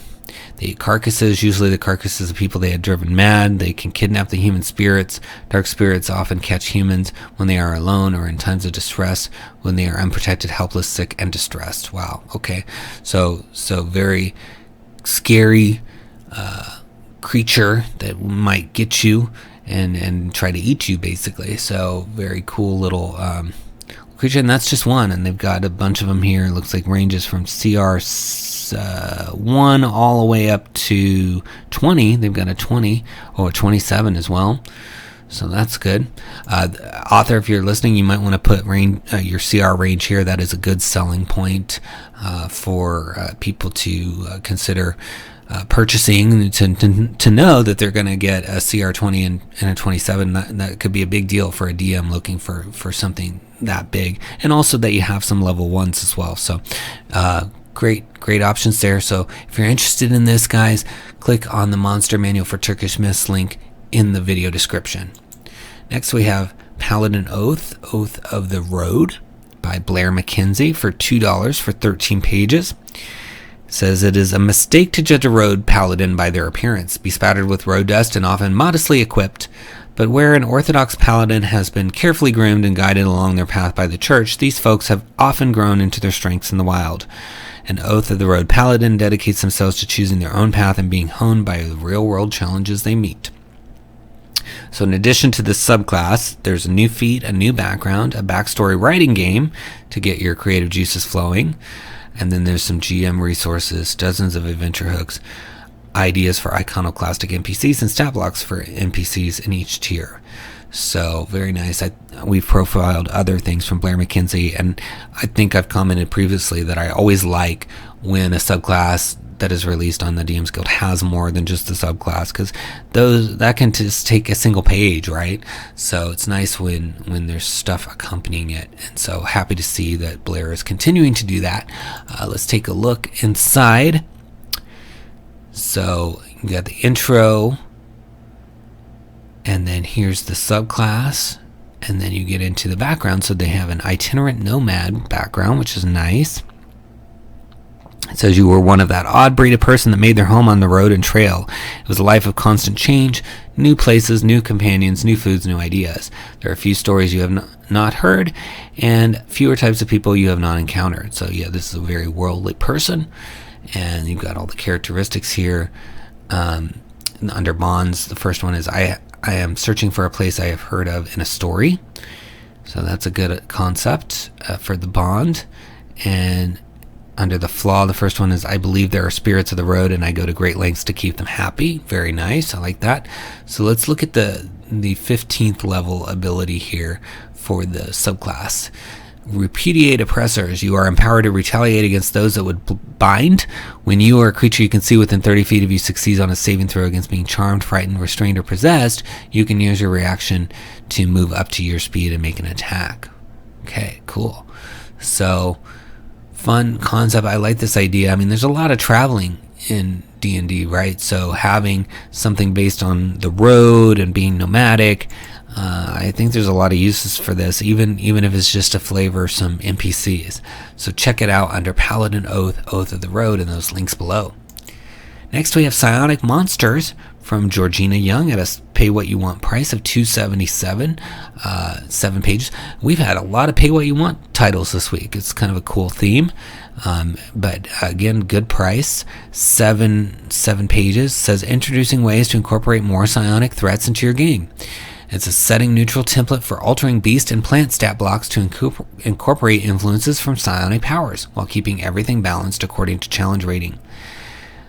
They eat carcasses, usually the carcasses of people they had driven mad. They can kidnap the human spirits. Dark spirits often catch humans when they are alone or in times of distress, when they are unprotected, helpless, sick, and distressed. Wow, okay. So very scary creature that might get you and try to eat you, basically. So very cool little creature, and that's just one. And they've got a bunch of them here. It looks like ranges from CR 1 all the way up to 20. They've got a 20 or a 27 as well, so that's good. Author, if you're listening, you might want to put your CR range here. That is a good selling point for people to consider purchasing, to know that they're going to get a CR 20 and a 27. That could be a big deal for a DM looking for something that big, and also that you have some level 1s as well. So great options there. So if you're interested in this, guys, click on the Monster Manual for Turkish Myths link in the video description. Next we have Paladin Oath, Oath of the Road by Blair McKenzie for $2 for 13 pages. It says it is a mistake to judge a road paladin by their appearance. Bespattered with road dust and often modestly equipped, But where an orthodox paladin has been carefully groomed and guided along their path by the church, these folks have often grown into their strengths in the wild. An Oath of the Road paladin dedicates themselves to choosing their own path and being honed by the real-world challenges they meet. So in addition to this subclass, there's a new feat, a new background, a backstory writing game to get your creative juices flowing, and then there's some GM resources, dozens of adventure hooks, ideas for iconoclastic NPCs, and stat blocks for NPCs in each tier. So very nice. We've profiled other things from Blair McKenzie, and I think I've commented previously that I always like when a subclass that is released on the DM's Guild has more than just the subclass, because that can just take a single page, right? So it's nice when there's stuff accompanying it, and so happy to see that Blair is continuing to do that. Let's take a look inside. So you got the intro, and then here's the subclass, and then you get into the background. So they have an itinerant nomad background, which is nice. It says you were one of that odd breed of person that made their home on the road and trail. It was a life of constant change, new places, new companions, new foods, new ideas. There are a few stories you have not heard, and fewer types of people you have not encountered. So yeah, this is a very worldly person, and you've got all the characteristics here. Under bonds, the first one is I am searching for a place I have heard of in a story. So that's a good concept for the bond. And under the flaw, the first one is I believe there are spirits of the road and I go to great lengths to keep them happy. Very nice. I like that. So let's look at the 15th level ability here for the subclass. Repudiate oppressors. You are empowered to retaliate against those that would bind. When you or a creature you can see within 30 feet of you succeeds on a saving throw against being charmed, frightened, restrained, or possessed, you can use your reaction to move up to your speed and make an attack. Okay, cool. So fun concept. I like this idea. I mean, there's a lot of traveling in D&D, right? So having something based on the road and being nomadic, I think there's a lot of uses for this, even if it's just to flavor some NPCs. So check it out under Paladin Oath, Oath of the Road, and those links below. Next we have Psionic Monsters from Georgina Young at a pay what you want price of $277, 7 pages. We've had a lot of pay what you want titles this week. It's kind of a cool theme, but again, good price. 7 pages. Says introducing ways to incorporate more psionic threats into your game. It's a setting neutral template for altering beast and plant stat blocks to incorporate influences from psionic powers while keeping everything balanced according to challenge rating.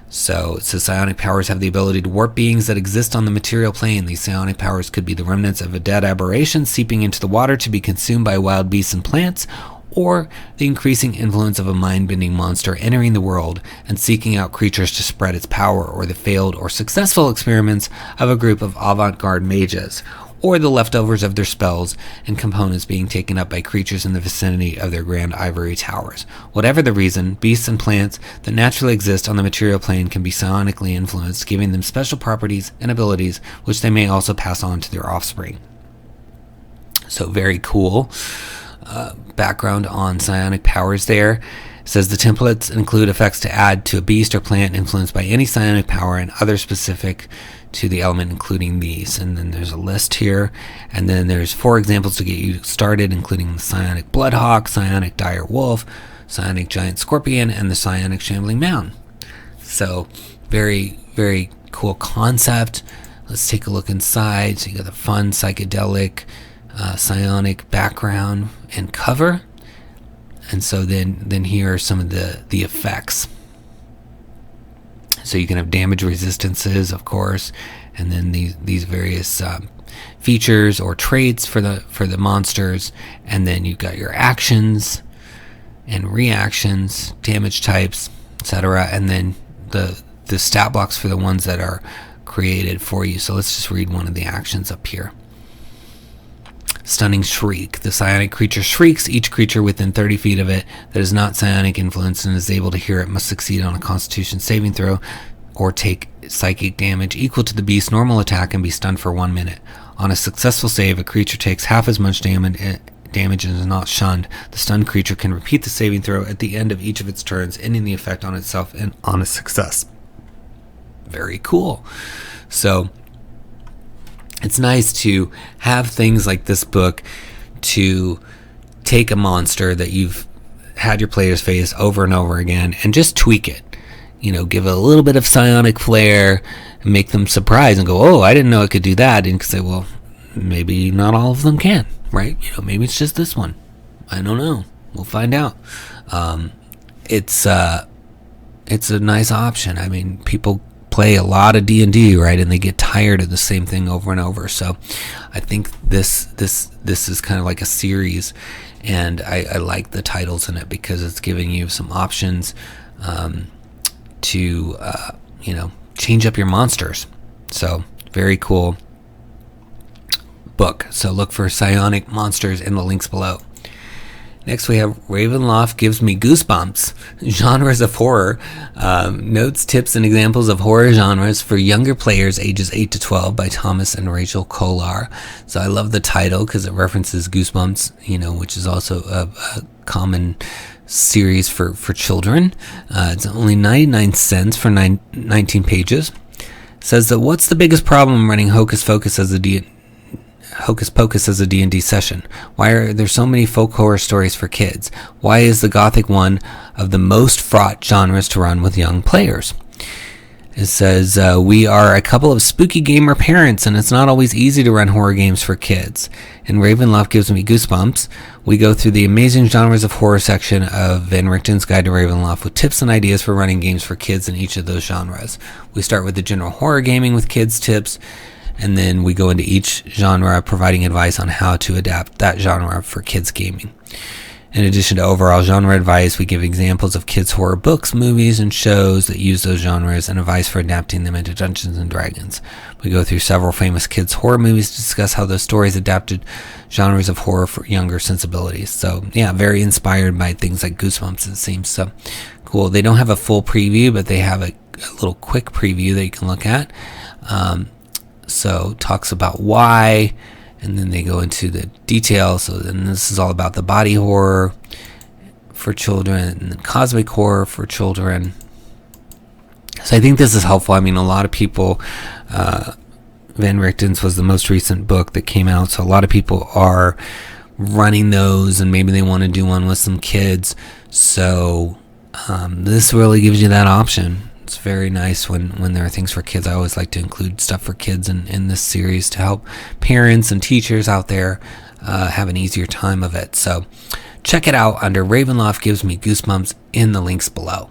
So it says psionic powers have the ability to warp beings that exist on the material plane. These psionic powers could be the remnants of a dead aberration seeping into the water to be consumed by wild beasts and plants, or the increasing influence of a mind-bending monster entering the world and seeking out creatures to spread its power, or the failed or successful experiments of a group of avant-garde mages, or the leftovers of their spells and components being taken up by creatures in the vicinity of their grand ivory towers. Whatever the reason, beasts and plants that naturally exist on the material plane can be psionically influenced, giving them special properties and abilities which they may also pass on to their offspring. So very cool background on psionic powers there. It says the templates include effects to add to a beast or plant influenced by any psionic power and other specific to the element, including these. And then there's a list here, and then there's 4 examples to get you started, including the psionic bloodhawk, psionic dire wolf, psionic giant scorpion, and the psionic shambling mound. So very, very cool concept. Let's take a look inside. So you got the fun psychedelic psionic background and cover, and so then here are some of the effects. So you can have damage resistances, of course, and then these various features or traits for the monsters, and then you've got your actions and reactions, damage types, etc., and then the stat blocks for the ones that are created for you. So let's just read one of the actions up here. Stunning Shriek. The psionic creature shrieks. Each creature within 30 feet of it that is not psionic influenced and is able to hear it must succeed on a Constitution saving throw or take psychic damage equal to the beast's normal attack and be stunned for 1 minute. On a successful save, a creature takes half as much damage and is not shunned. The stunned creature can repeat the saving throw at the end of each of its turns, ending the effect on itself and on a success. Very cool. So it's nice to have things like this book to take a monster that you've had your players face over and over again and just tweak it. Give it a little bit of psionic flair and make them surprised and go, oh, I didn't know it could do that. And you can say, well, maybe not all of them can, right? Maybe it's just this one. I don't know. We'll find out. It's a nice option. I mean, people play a lot of D&D, right? And they get tired of the same thing over and over. So I think this is kind of like a series, and I like the titles in it because it's giving you some options to change up your monsters. So very cool book. So look for Psionic Monsters in the links below. Next we have Ravenloft Gives Me Goosebumps, Genres of Horror, Notes, Tips, and Examples of Horror Genres for Younger Players ages 8 to 12 by Thomas and Rachel Kolar. So I love the title because it references Goosebumps, which is also a common series for children. It's only 99 cents for 19 pages. It says that what's the biggest problem running Hocus Pocus as a D&D session? Why are there so many folk horror stories for kids? Why is the Gothic one of the most fraught genres to run with young players? It says, we are a couple of spooky gamer parents, and it's not always easy to run horror games for kids. In Ravenloft Gives Me Goosebumps, we go through the amazing genres of horror section of Van Richten's Guide to Ravenloft with tips and ideas for running games for kids in each of those genres. We start with the general horror gaming with kids tips, and then we go into each genre, providing advice on how to adapt that genre for kids gaming. In addition to overall genre advice, we give examples of kids' horror books, movies, and shows that use those genres, and advice for adapting them into Dungeons & Dragons. We go through several famous kids' horror movies to discuss how those stories adapted genres of horror for younger sensibilities. So, yeah, very inspired by things like Goosebumps, it seems. So, cool. They don't have a full preview, but they have a little quick preview that you can look at. So, talks about why, and then they go into the details. So then this is all about the body horror for children and the cosmic horror for children. So I think this is helpful. I mean, a lot of people, Van Richten's was the most recent book that came out. So a lot of people are running those, and maybe they want to do one with some kids. So this really gives you that option. It's very nice when there are things for kids. I always like to include stuff for kids in this series to help parents and teachers out there have an easier time of it. So check it out under Ravenloft Gives Me Goosebumps in the links below.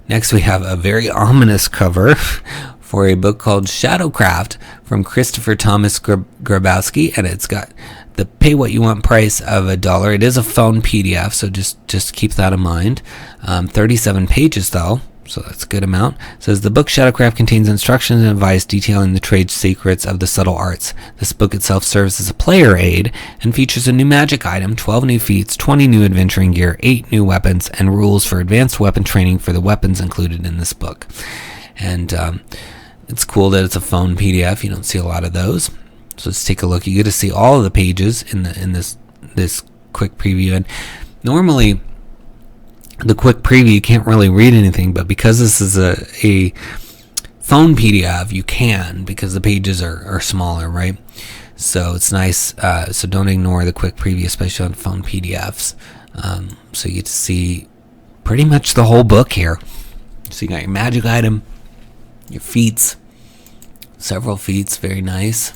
Next we have a very ominous cover for a book called Shadowcraft from Christopher Thomas Grabowski, and it's got the pay what you want price of $1. It is a phone PDF, so just keep that in mind. 37 pages though. So that's a good amount. It says the book Shadowcraft contains instructions and advice detailing the trade secrets of the subtle arts. This book itself serves as a player aid and features a new magic item, 12 new feats, 20 new adventuring gear, 8 new weapons, and rules for advanced weapon training for the weapons included in this book. And it's cool that it's a phone PDF. You don't see a lot of those. So let's take a look. You get to see all of the pages in this quick preview. And normally the quick preview, you can't really read anything, but because this is a phone PDF, you can, because the pages are smaller, right? So it's nice. So don't ignore the quick preview, especially on phone PDFs. So you get to see pretty much the whole book here. So you got your magic item, your feats, several feats, very nice.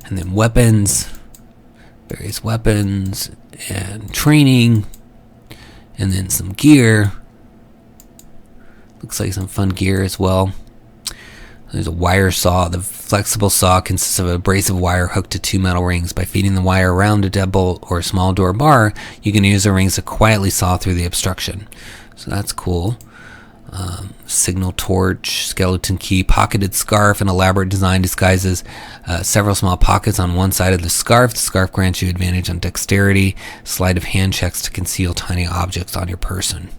And then weapons, various weapons, and training, and then some gear. Looks like some fun gear as well. There's a wire saw. The flexible saw consists of an abrasive wire hooked to 2 metal rings. By feeding the wire around a deadbolt or a small door bar, you can use the rings to quietly saw through the obstruction. So that's cool. Signal torch, skeleton key, pocketed scarf, an elaborate design disguises several small pockets on one side of the scarf. The scarf grants you advantage on dexterity, sleight of hand checks to conceal tiny objects on your person.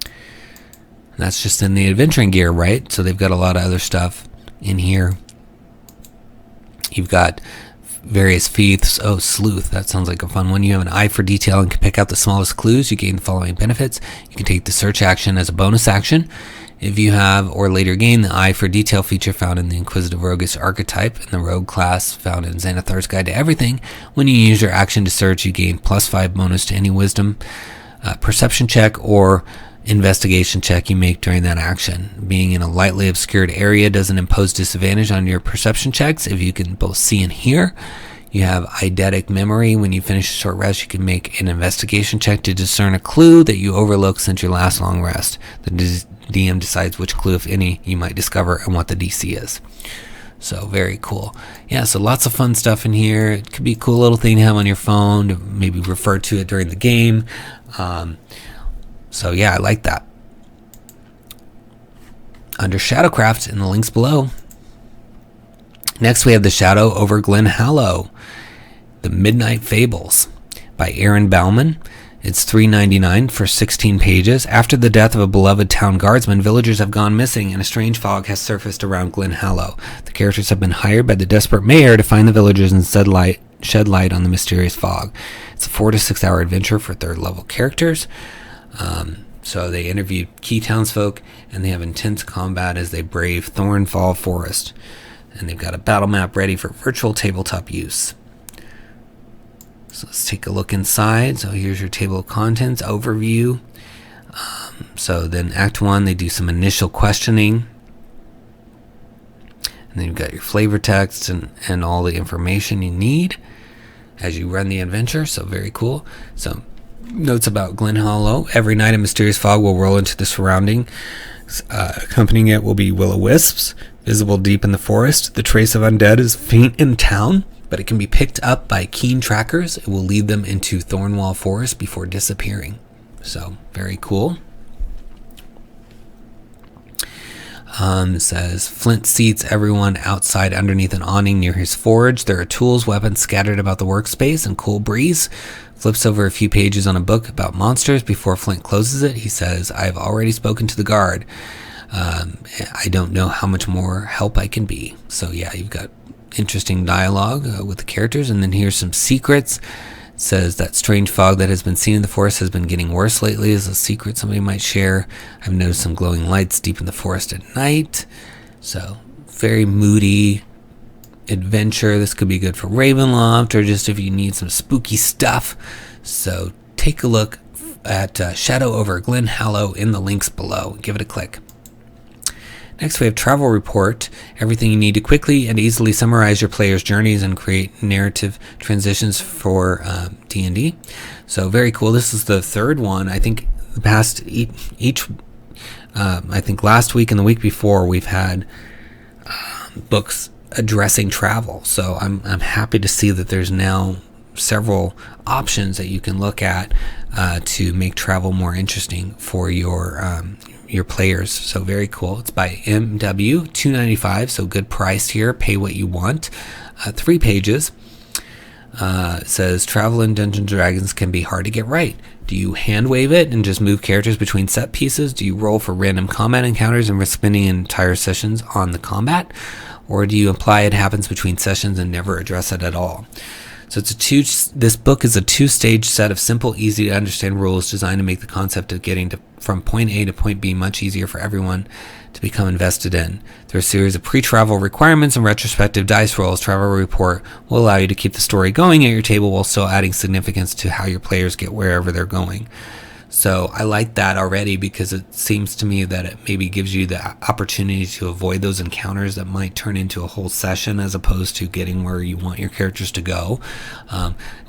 And that's just in the adventuring gear, right? So they've got a lot of other stuff in here. You've got various feats. Oh, sleuth. That sounds like a fun one. You have an eye for detail and can pick out the smallest clues. You gain the following benefits. You can take the search action as a bonus action. If you have or later gain the Eye for Detail feature found in the Inquisitive Roguish archetype and the Rogue class found in Xanathar's Guide to Everything, when you use your action to search, you gain +5 bonus to any wisdom, perception check, or investigation check you make during that action. Being in a lightly obscured area doesn't impose disadvantage on your perception checks if you can both see and hear. You have eidetic memory. When you finish a short rest, you can make an investigation check to discern a clue that you overlooked since your last long rest. The DM decides which clue, if any, you might discover and what the DC is. So very cool. Yeah, so lots of fun stuff in here. It could be a cool little thing to have on your phone, to maybe refer to it during the game. So yeah, I like that. Under Shadowcraft in the links below. Next we have The Shadow over Glenhallow, The Midnight Fables by Aaron Bauman. It's $3.99 for 16 pages. After the death of a beloved town guardsman, villagers have gone missing and a strange fog has surfaced around Glenhallow. The characters have been hired by the desperate mayor to find the villagers and shed light on the mysterious fog. It's a 4 to 6 hour adventure for 3rd level characters. So they interviewed key townsfolk and they have intense combat as they brave Thornfall Forest. And they've got a battle map ready for virtual tabletop use. So let's take a look inside. So here's your table of contents overview. So then Act 1, they do some initial questioning. And then you've got your flavor text and all the information you need as you run the adventure. So very cool. So notes about Glenhallow. Every night a mysterious fog will roll into the surrounding. Accompanying it will be will-o-wisps, visible deep in the forest. The trace of undead is faint in town, but it can be picked up by keen trackers. It will lead them into Thornwall Forest before disappearing. So, very cool. It says, Flint seats everyone outside underneath an awning near his forge. There are tools, weapons scattered about the workspace, and cool breeze. Flips over a few pages on a book about monsters. Before Flint closes it, he says, I've already spoken to the guard. I don't know how much more help I can be. So yeah, you've got interesting dialogue with the characters. And then here's some secrets. It says that strange fog that has been seen in the forest has been getting worse lately. Is a secret somebody might share. I've noticed some glowing lights deep in the forest at night. So very moody adventure. This could be good for Ravenloft or just if you need some spooky stuff. So take a look at Shadow over Glenhallow in the links below. Give it a click. Next we have Travel Report, everything you need to quickly and easily summarize your players' journeys and create narrative transitions for D&D. So very cool. This is the 3rd one. I think the past I think last week and the week before we've had books addressing travel. So I'm happy to see that there's now several options that you can look at to make travel more interesting for your players. So very cool. It's by MW, $2.95, so good price here. Pay what you want. 3 pages. It says travel in Dungeons & Dragons can be hard to get right. Do you hand wave it and just move characters between set pieces? Do you roll for random combat encounters and risk spending entire sessions on the combat? Or do you imply it happens between sessions and never address it at all? So this book is a 2-stage set of simple, easy to understand rules designed to make the concept of getting from point A to point B much easier for everyone to become invested in. There are a series of pre-travel requirements and retrospective dice rolls. Travel Report will allow you to keep the story going at your table while still adding significance to how your players get wherever they're going. So I like that already because it seems to me that it maybe gives you the opportunity to avoid those encounters that might turn into a whole session as opposed to getting where you want your characters to go,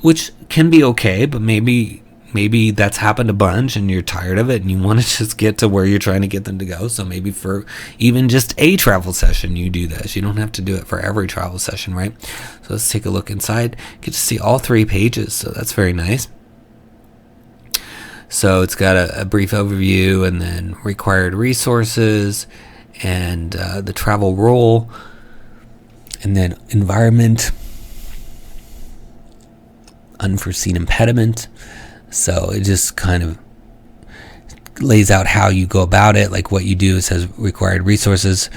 which can be okay, but maybe that's happened a bunch and you're tired of it and you want to just get to where you're trying to get them to go. So maybe for even just a travel session, you do this. You don't have to do it for every travel session, right? So let's take a look inside. Get to see all 3 pages, so that's very nice. So it's got a brief overview and then required resources and the travel role and then environment, unforeseen impediment. So it just kind of lays out how you go about it, like what you do. It says required resources.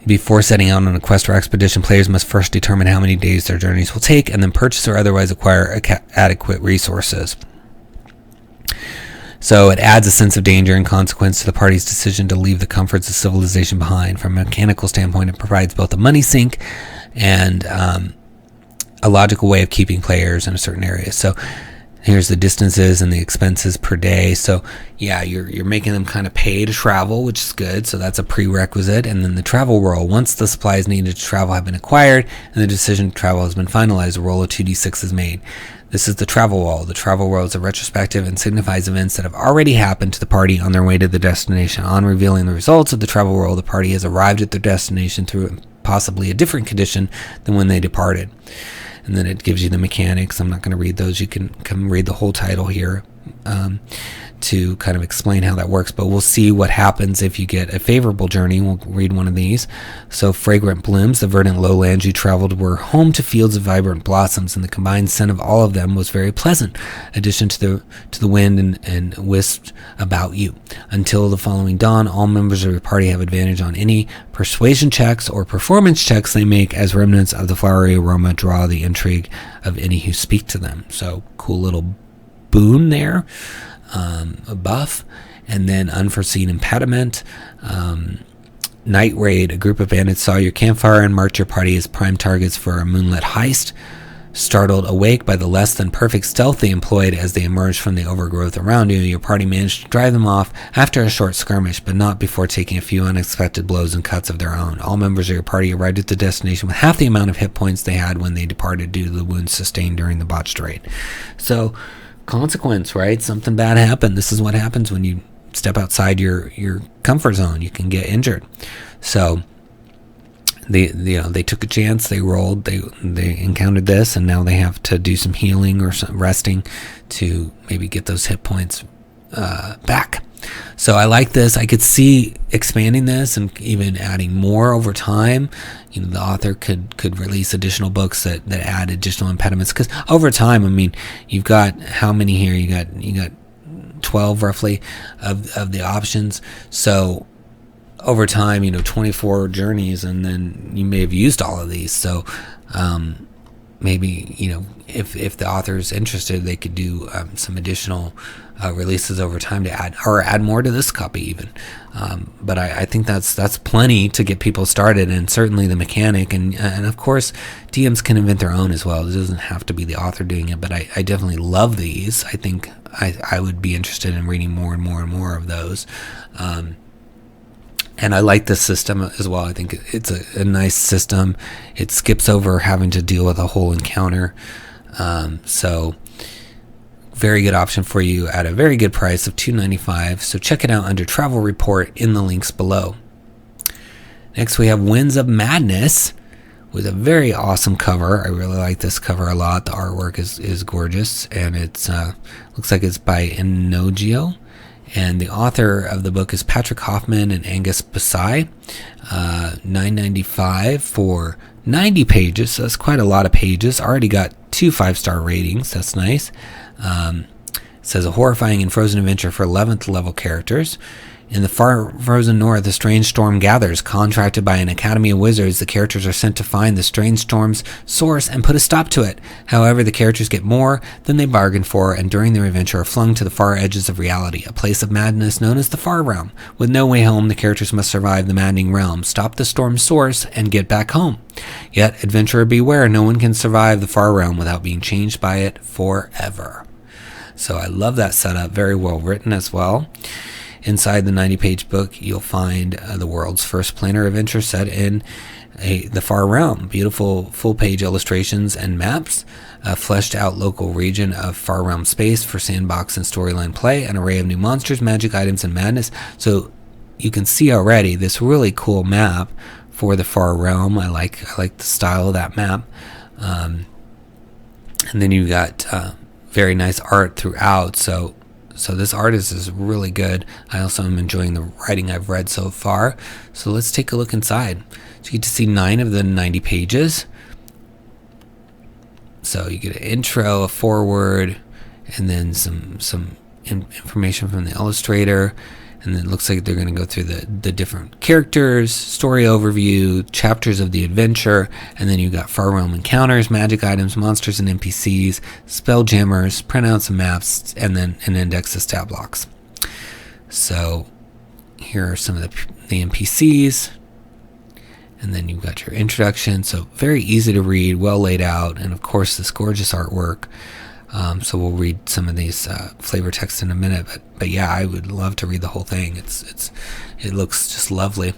Before setting out on a quest or expedition, players must first determine how many days their journeys will take and then purchase or otherwise acquire adequate resources. So it adds a sense of danger and consequence to the party's decision to leave the comforts of civilization behind. From a mechanical standpoint, it provides both a money sink and a logical way of keeping players in a certain area. So here's the distances and the expenses per day. So yeah, you're making them kind of pay to travel, which is good. So that's a prerequisite. And then the travel roll. Once the supplies needed to travel have been acquired and the decision to travel has been finalized, a roll of 2d6 is made. This is the travel roll. The travel roll is a retrospective and signifies events that have already happened to the party on their way to the destination. On revealing the results of the travel roll, the party has arrived at their destination through possibly a different condition than when they departed. And then it gives you the mechanics. I'm not going to read those. You can come read the whole title here to kind of explain how that works. But we'll see what happens if you get a favorable journey. We'll read one of these. So fragrant blooms, the verdant lowlands you traveled were home to fields of vibrant blossoms, and the combined scent of all of them was very pleasant. Addition to the wind and wisped about you. Until the following dawn, all members of your party have advantage on any persuasion checks or performance checks they make, as remnants of the flowery aroma draw the intrigue of any who speak to them. So cool little boon there, a buff. And then unforeseen impediment, night raid. A group of bandits saw your campfire and marked your party as prime targets for a moonlit heist. Startled awake by the less than perfect stealth they employed as they emerged from the overgrowth around you, your party managed to drive them off after a short skirmish, but not before taking a few unexpected blows and cuts of their own. All members of your party arrived at the destination with half the amount of hit points they had when they departed due to the wounds sustained during the botched raid. So, consequence, right? Something bad happened. This is what happens when you step outside your comfort zone. You can get injured. So they took a chance, they rolled, they encountered this, and now they have to do some healing or some resting to maybe get those hit points back. So I like this. I could see expanding this and even adding more over time. You know, the author could release additional books that add additional impediments, because over time, I mean, you've got how many here? You got 12 roughly of the options. So over time, 24 journeys, and then you may have used all of these. So maybe, if the author is interested, they could do some additional releases over time to add more to this copy even. But I think that's plenty to get people started, and certainly the mechanic, and of course DMs can invent their own as well. It doesn't have to be the author doing it, but I definitely love these. I think I would be interested in reading more and more and more of those. And I like this system as well. I think it's a nice system. It skips over having to deal with a whole encounter. So very good option for you at a very good price of $2.95. So check it out under Travel Report in the links below. Next we have Winds of Madness with a very awesome cover. I really like this cover a lot. The artwork is gorgeous, and it's looks like it's by Enoggio. And the author of the book is Patrick Hoffman and Angus Basai. $9.95 for 90 pages. So that's quite a lot of pages. Already got 2 5-star ratings. That's nice. It says a horrifying and frozen adventure for 11th level characters. In the far frozen north, a strange storm gathers. Contracted by an academy of wizards, the characters are sent to find the strange storm's source and put a stop to it. However, the characters get more than they bargained for, and during their adventure are flung to the far edges of reality, a place of madness known as the Far Realm. With no way home, the characters must survive the maddening realm, stop the storm's source, and get back home. Yet, adventurer beware, no one can survive the Far Realm without being changed by it forever. So I love that setup. Very well written as well. Inside the 90-page book, you'll find the world's first planar adventure set in the Far Realm. Beautiful full-page illustrations and maps, a fleshed-out local region of Far Realm space for sandbox and storyline play, an array of new monsters, magic items, and madness. So you can see already this really cool map for the Far Realm. I like the style of that map. And then you've got very nice art throughout. So this artist is really good. I also am enjoying the writing I've read so far. So let's take a look inside. So you get to see 9 of the 90 pages. So you get an intro, a foreword, and then some information from the illustrator. And then it looks like they're going to go through the different characters, story overview, chapters of the adventure, and then you've got Far Realm encounters, magic items, monsters and NPCs, spell jammers, printouts and maps, and then an index of stat blocks. So here are some of the NPCs, and then you've got your introduction. So very easy to read, well laid out, and of course this gorgeous artwork. So we'll read some of these flavor text in a minute, but yeah, I would love to read the whole thing. It looks just lovely.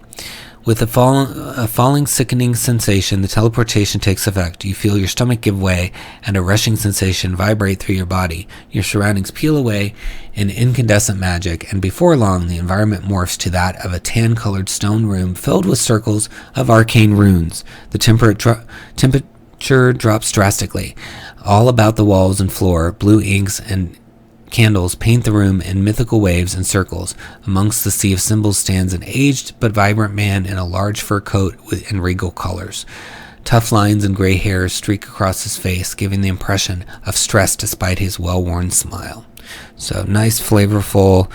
With a falling, sickening sensation, the teleportation takes effect. You feel your stomach give way, and a rushing sensation vibrate through your body. Your surroundings peel away in incandescent magic, and before long, the environment morphs to that of a tan-colored stone room filled with circles of arcane runes. The temperature drops drastically. All about the walls and floor, blue inks and candles paint the room in mythical waves and circles. Amongst the sea of symbols stands an aged but vibrant man in a large fur coat in regal colors. Tough lines and gray hairs streak across his face, giving the impression of stress despite his well-worn smile. So nice, flavorful,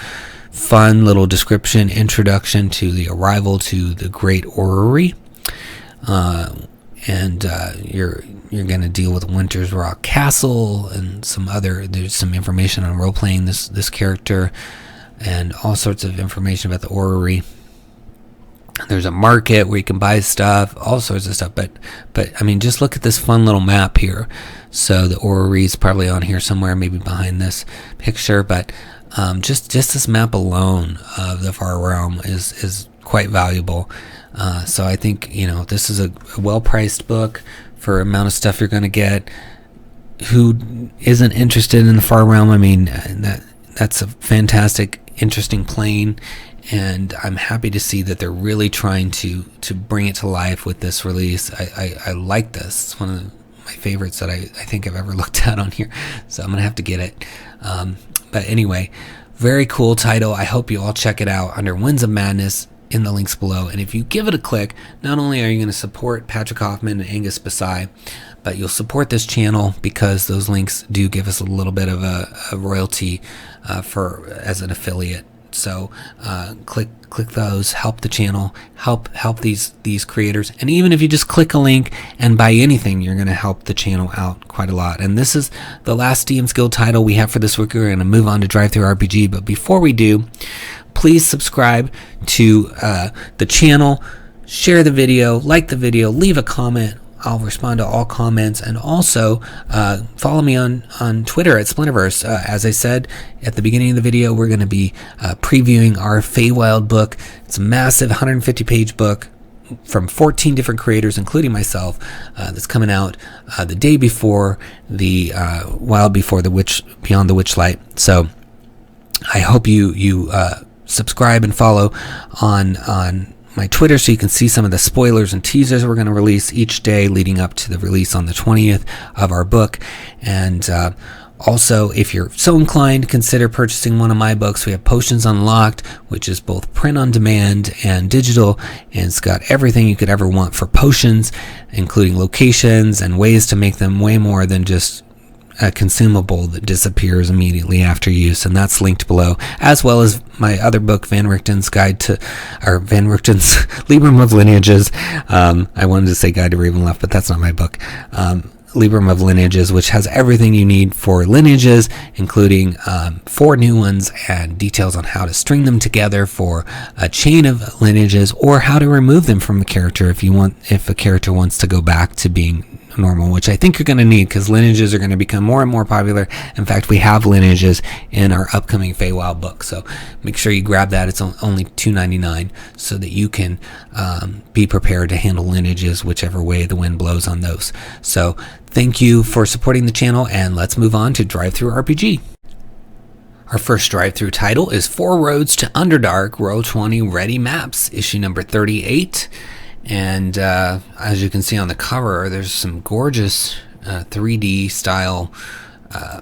fun little description, introduction to the arrival to the Great Orrery. You're going to deal with Winter's Rock Castle and there's some information on role-playing this character and all sorts of information about the orrery. There's a market where you can buy stuff, all sorts of stuff. But I mean, just look at this fun little map here. So the orrery is probably on here somewhere, maybe behind this picture. But just this map alone of the Far Realm is quite valuable. So I think, this is a well-priced book for the amount of stuff you're going to get. Who isn't interested in the Far Realm? I mean, that's a fantastic, interesting plane, and I'm happy to see that they're really trying to bring it to life with this release. I like this. It's one of my favorites that I think I've ever looked at on here, so I'm going to have to get it. But anyway, very cool title. I hope you all check it out under Winds of Madness in the links below. And if you give it a click, not only are you going to support Patrick Hoffman and Angus Basai, but you'll support this channel because those links do give us a little bit of a royalty as an affiliate. So click those, help the channel, help these creators. And even if you just click a link and buy anything, you're going to help the channel out quite a lot. And this is the last DM's Guild title we have for this week. We're going to move on to DriveThruRPG. But before we do, please subscribe to the channel, share the video, like the video, leave a comment. I'll respond to all comments, and also follow me on Twitter at Splinterverse. As I said at the beginning of the video, we're going to be previewing our Feywild book. It's a massive 150-page book from 14 different creators, including myself, that's coming out the day before the Wild Before the Witch, Beyond the Witchlight. So I hope you subscribe and follow on my Twitter so you can see some of the spoilers and teasers we're going to release each day leading up to the release on the 20th of our book. And also, if you're so inclined, consider purchasing one of my books. We have Potions Unlocked, which is both print on demand and digital, and it's got everything you could ever want for potions, including locations and ways to make them way more than just a consumable that disappears immediately after use, and that's linked below, as well as my other book, Van Richten's Librum of Lineages. I wanted to say Guide to Ravenloft, but that's not my book. Librum of Lineages, which has everything you need for lineages, including 4 new ones and details on how to string them together for a chain of lineages, or how to remove them from a character if a character wants to go back to being normal, which I think you're going to need because lineages are going to become more and more popular. In fact, we have lineages in our upcoming Feywild book, so make sure you grab that. It's only $2.99 so that you can be prepared to handle lineages whichever way the wind blows on those. So thank you for supporting the channel, and let's move on to DriveThruRPG. Our first drive-through title is 4 Roads to Underdark Roll20 Ready Maps, issue number 38. And as you can see on the cover, there's some gorgeous 3D style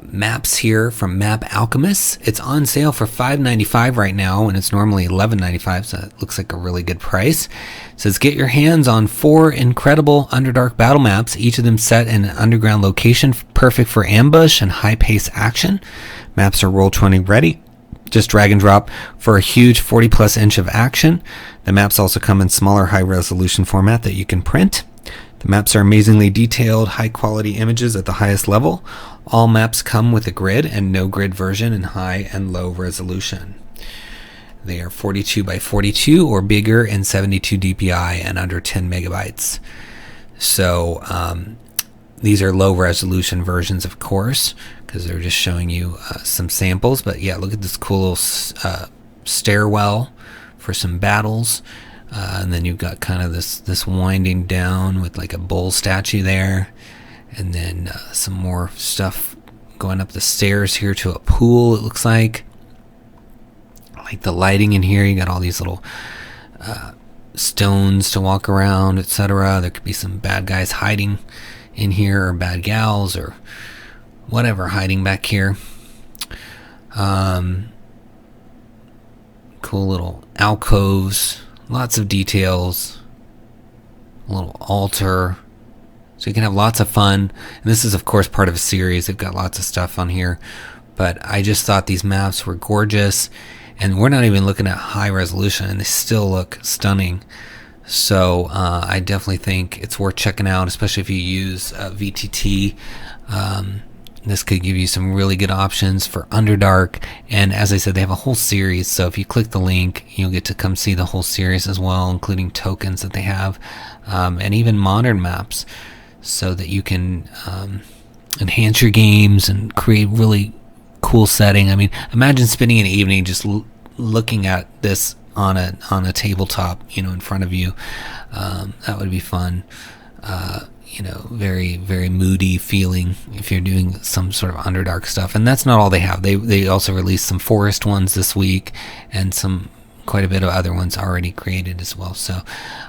maps here from Map Alchemist. It's on sale for $5.95 right now, and it's normally $11.95, so it looks like a really good price. It says get your hands on 4 incredible Underdark battle maps, each of them set in an underground location, perfect for ambush and high-paced action. Maps are Roll20 ready. Just drag and drop for a huge 40+ inch of action. The maps also come in smaller high resolution format that you can print. The maps are amazingly detailed, high quality images at the highest level. All maps come with a grid and no grid version in high and low resolution. They are 42 by 42 or bigger and 72 DPI and under 10 megabytes. So these are low resolution versions, of course, because they're just showing you some samples. But yeah, look at this cool little stairwell for some battles. And then you've got kind of this winding down with like a bull statue there. And then some more stuff going up the stairs here to a pool, it looks like. Like the lighting in here, you got all these little stones to walk around, etc. There could be some bad guys hiding in here, or bad gals, or whatever hiding back here. Cool little alcoves, lots of details, a little altar, so you can have lots of fun. And this is, of course, part of a series. They've got lots of stuff on here, but I just thought these maps were gorgeous. And we're not even looking at high resolution, and they still look stunning. So I definitely think it's worth checking out, especially if you use VTT. This could give you some really good options for Underdark. And as I said, they have a whole series. So if you click the link, you'll get to come see the whole series as well, including tokens that they have, and even modern maps, so that you can enhance your games and create really cool setting. I mean, imagine spending an evening just looking at this on a tabletop, in front of you. That would be fun. Very, very moody feeling if you're doing some sort of Underdark stuff. And that's not all they have. They also released some forest ones this week, and quite a bit of other ones already created as well. So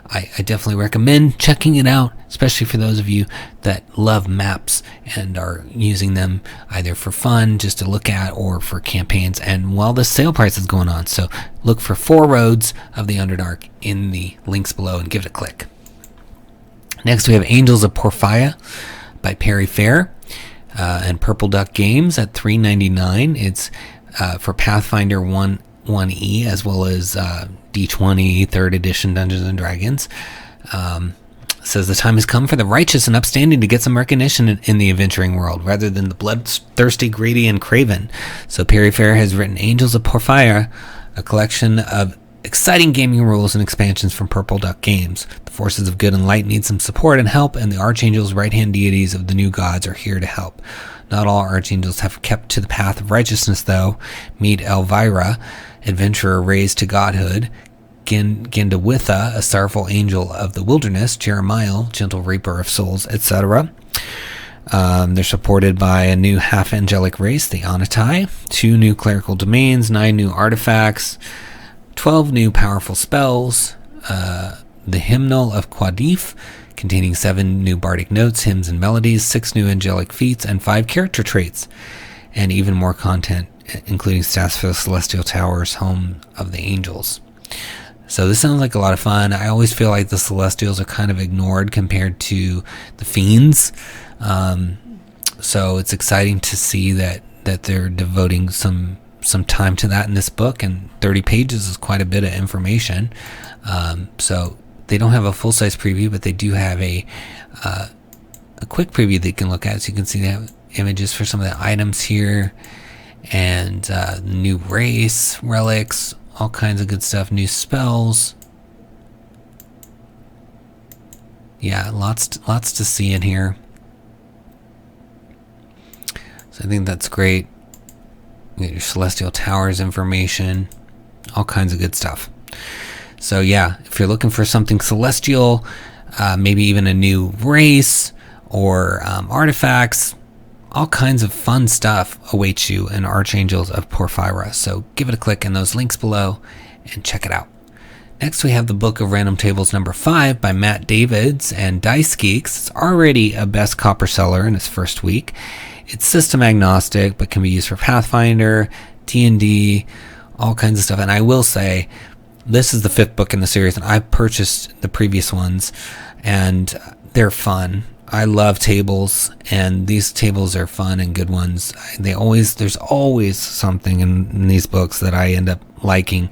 I definitely recommend checking it out, especially for those of you that love maps and are using them either for fun, just to look at, or for campaigns, and while the sale price is going on. So look for 4 Roads of the Underdark in the links below and give it a click. Next we have Angels of Porphyra by Perry Fair and Purple Duck Games at $3.99. It's for Pathfinder 1E, as well as D20 3rd edition Dungeons and Dragons. Says the time has come for the righteous and upstanding to get some recognition in the adventuring world, rather than the bloodthirsty, greedy, and craven. So Perry Fair has written Angels of Porphyra, a collection of exciting gaming rules and expansions from Purple Duck Games. The forces of good and light need some support and help, and the Archangels, right-hand deities of the new gods, are here to help. Not all Archangels have kept to the path of righteousness, though. Meet Elvira, adventurer raised to godhood, 𝙤𝙤𝙠𝙨, a sorrowful angel of the wilderness, Jeremiah, gentle reaper of souls, etc. They're supported by a new half-angelic race, the 𝙒𝙚𝙘, 2 new clerical domains, 9 new artifacts, 12 new powerful spells, the Hymnal of Quadif, containing 7 new bardic notes, hymns, and melodies, 6 new angelic feats, and 5 character traits, and even more content, including stats for the Celestial Towers, home of the angels. So this sounds like a lot of fun. I always feel like the Celestials are kind of ignored compared to the Fiends. So it's exciting to see that they're devoting some time to that in this book, and 30 pages is quite a bit of information. So they don't have a full-size preview, but they do have a quick preview that you can look at. So you can see they have images for some of the items here, and new race, relics, all kinds of good stuff, new spells. Yeah, lots to see in here. So I think that's great. You get your Celestial Towers information, all kinds of good stuff. So yeah, if you're looking for something celestial, maybe even a new race or artifacts, all kinds of fun stuff awaits you in Archangels of Porphyra. So give it a click in those links below and check it out. Next we have the Book of Random Tables number 5 by Matt Davids and Dice Geeks. It's already a best copper seller in its first week. It's system agnostic, but can be used for Pathfinder, D&D, all kinds of stuff. And I will say, this is the 5th book in the series, and I purchased the previous ones, and they're fun. I love tables, and these tables are fun and good ones. There's always something in these books that I end up liking.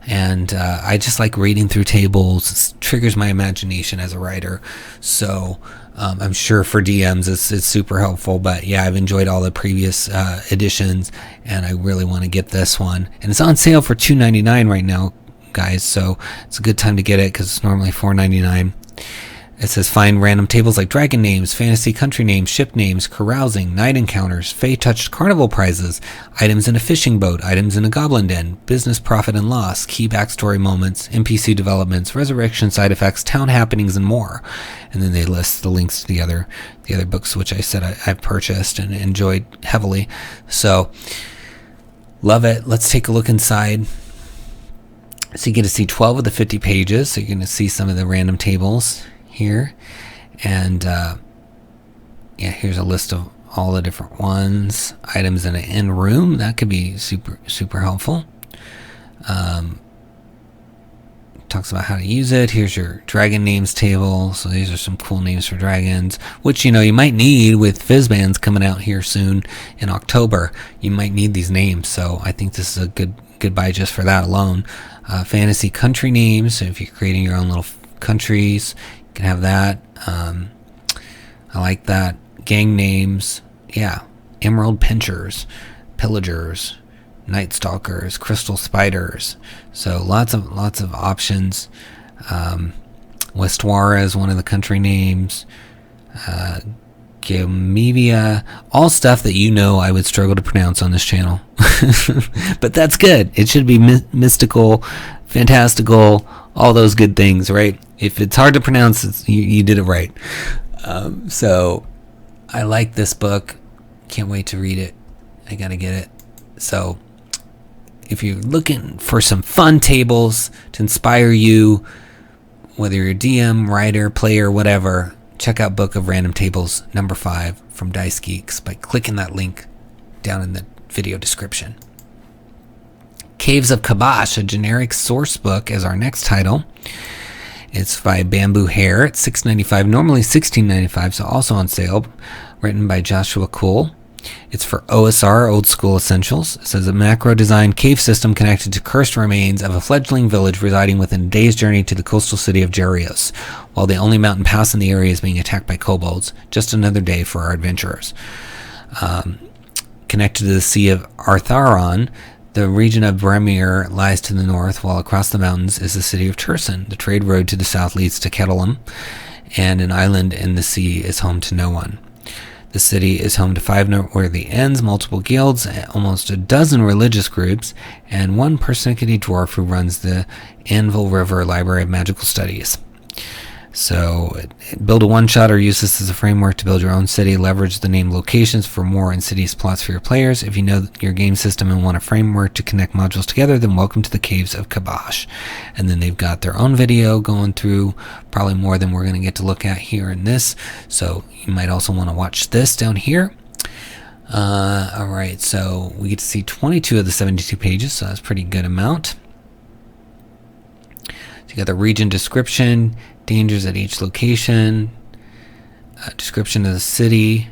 and I just like reading through tables. It triggers my imagination as a writer, so I'm sure for DMs it's super helpful. But yeah, I've enjoyed all the previous editions, and I really want to get this one, and it's on sale for $2.99 right now, guys, so it's a good time to get it because it's normally $4.99. It says find random tables like dragon names, fantasy country names, ship names, carousing, night encounters, fey-touched carnival prizes, items in a fishing boat, items in a goblin den, business profit and loss, key backstory moments, NPC developments, resurrection side effects, town happenings, and more. And then they list the links to the other books, which I said I've purchased and enjoyed heavily. So love it. Let's take a look inside. So you get to see 12 of the 50 pages. So you're going to see some of the random tables here, and yeah, here's a list of all the different ones. Items in an inn room, that could be super helpful. Talks about how to use it. Here's your dragon names table, so these are some cool names for dragons, which you might need with Fizzbands coming out here soon in October. You might need these names, so I think this is a good buy just for that alone. Fantasy country names, so if you're creating your own little countries, you can have that. I like that. Gang names, yeah. Emerald pinchers, pillagers, night stalkers, crystal spiders. So lots of options. Westwara is one of the country names. Gamevia, all stuff that I would struggle to pronounce on this channel. But that's good. It should be mystical, fantastical, all those good things, right? If it's hard to pronounce, you did it right. So I like this book. Can't wait to read it. I gotta get it. So if you're looking for some fun tables to inspire you, whether you're a DM, writer, player, whatever, check out Book of Random Tables number 5 from Dice Geeks by clicking that link down in the video description. Caves of 𝘏𝙗, a generic source book, is our next title. It's by Bamboo Hare. It's $6.95, normally $16.95, so also on sale. Written by Joshua Kuhl. It's for OSR, Old School Essentials. It says a macro-designed cave system connected to cursed remains of a fledgling village residing within a day's journey to the coastal city of Jarios, while the only mountain pass in the area is being attacked by kobolds. Just another day for our adventurers. Connected to the Sea of Artharon, the region of Bremir lies to the north, while across the mountains is the city of Tursan. The trade road to the south leads to Kettleum, and an island in the sea is home to no one. The city is home to 5 noteworthy inns, multiple guilds, almost a dozen religious groups, and one persnickety dwarf who runs the Anvil River Library of Magical Studies. So build a one-shot or use this as a framework to build your own city. Leverage the named locations for more insidious plots for your players. If you know your game system and want a framework to connect modules together, then welcome to the Caves of 𝘏𝙗. And then they've got their own video going through, probably more than we're going to get to look at here in this. So you might also want to watch this down here. Alright, so we get to see 22 of the 72 pages, so that's a pretty good amount. So you got the region description, dangers at each location, description of the city,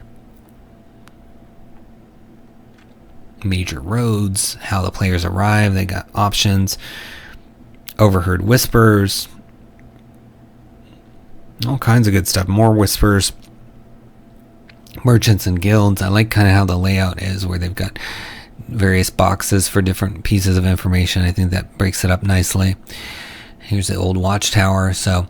major roads, how the players arrive. They got options, overheard whispers, all kinds of good stuff. More whispers, merchants and guilds. I like kind of how the layout is, where they've got various boxes for different pieces of information. I think that breaks it up nicely. Here's the old watchtower. So,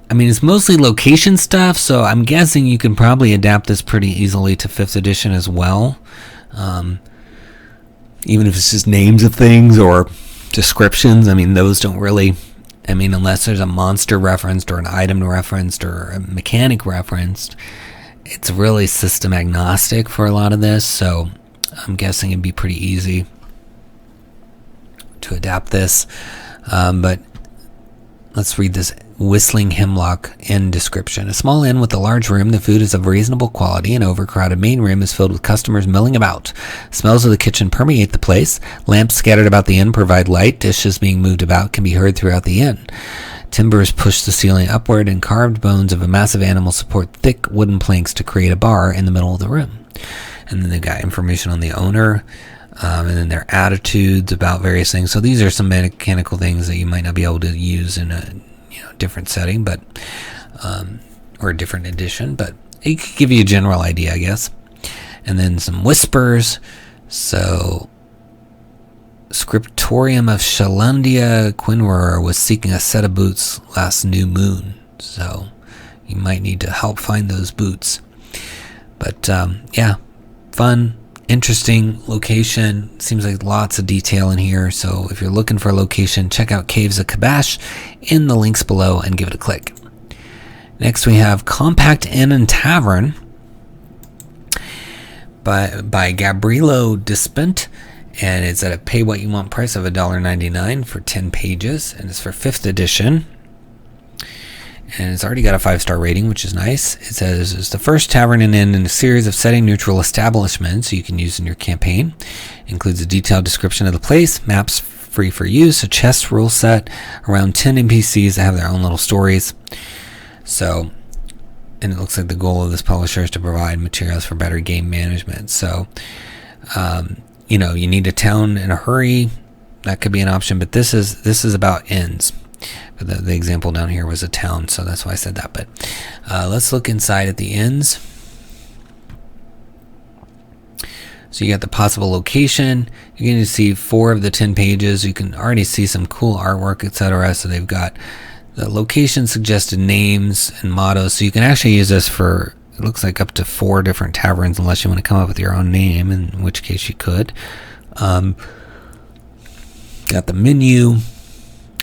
I mean, it's mostly location stuff, so I'm guessing you can probably adapt this pretty easily to 5th edition as well. Even if it's just names of things or descriptions, I mean, those don't really, unless there's a monster referenced or an item referenced or a mechanic referenced, it's really system agnostic for a lot of this, so I'm guessing it'd be pretty easy to adapt this. But let's read this Whistling Hemlock Inn description. A small inn with a large room. The food is of reasonable quality. An overcrowded main room is filled with customers milling about. Smells of the kitchen permeate the place. Lamps scattered about the inn provide light. Dishes being moved about can be heard throughout the inn. Timbers push the ceiling upward, and carved bones of a massive animal support thick wooden planks to create a bar in the middle of the room. And then they've got information on the owner. and then their attitudes about various things. So these are some mechanical things that you might not be able to use in a different setting, but or a different edition, but it could give you a general idea, I guess. And then some whispers. So Scriptorium of Shalandia Quinwer was seeking a set of boots last new moon, so you might need to help find those boots. But yeah, fun, interesting location. Seems like lots of detail in here, so if you're looking for a location, check out Caves of Kabash in the links below and give it a click. Next we have Compact Inn and Tavern by Gabrielo Dispent, and it's at a pay what you want price of $1.99 for 10 pages, and it's for 5th edition. And it's already got a 5-star rating, which is nice. It says it's the first tavern and inn in a series of setting neutral establishments you can use in your campaign. It includes a detailed description of the place, maps free for use, a chess rule set, around 10 NPCs that have their own little stories. So, and it looks like the goal of this publisher is to provide materials for better game management. So, you need a town in a hurry. That could be an option, but this is about inns. But the example down here was a town, so that's why I said that. But let's look inside at the inns. So you got the possible location. You're going to see 4 of the 10 pages. You can already see some cool artwork, etc. So they've got the location suggested names and mottos. So you can actually use this for, it looks like, up to 4 different taverns, unless you want to come up with your own name, in which case you could. Got the menu,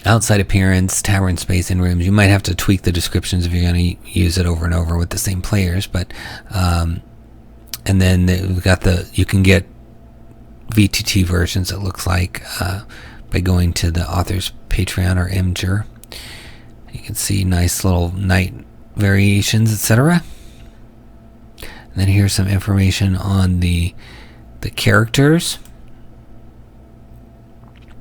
outside appearance, tavern space, and rooms. You might have to tweak the descriptions if you're going to use it over and over with the same players. But and then we've got you can get VTT versions, it looks like, by going to the author's Patreon or Imgur. You can see nice little night variations, etc. And then here's some information on the characters.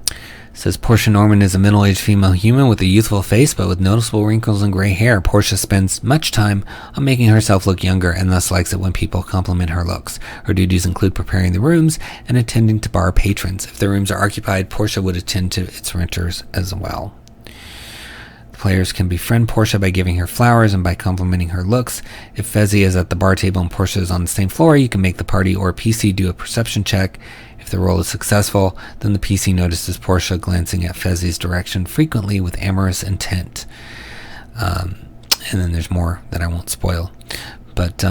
It says Portia Norman is a middle-aged female human with a youthful face but with noticeable wrinkles and gray hair. Portia spends much time on making herself look younger and thus likes it when people compliment her looks. Her duties include preparing the rooms and attending to bar patrons. If the rooms are occupied, Portia would attend to its renters as well. Players can befriend Portia by giving her flowers and by complimenting her looks. If Fezzi is at the bar table and Portia is on the same floor, you can make the party or PC do a perception check. If the roll is successful, then the PC notices Portia glancing at Fezzi's direction frequently with amorous intent. And then there's more that I won't spoil. But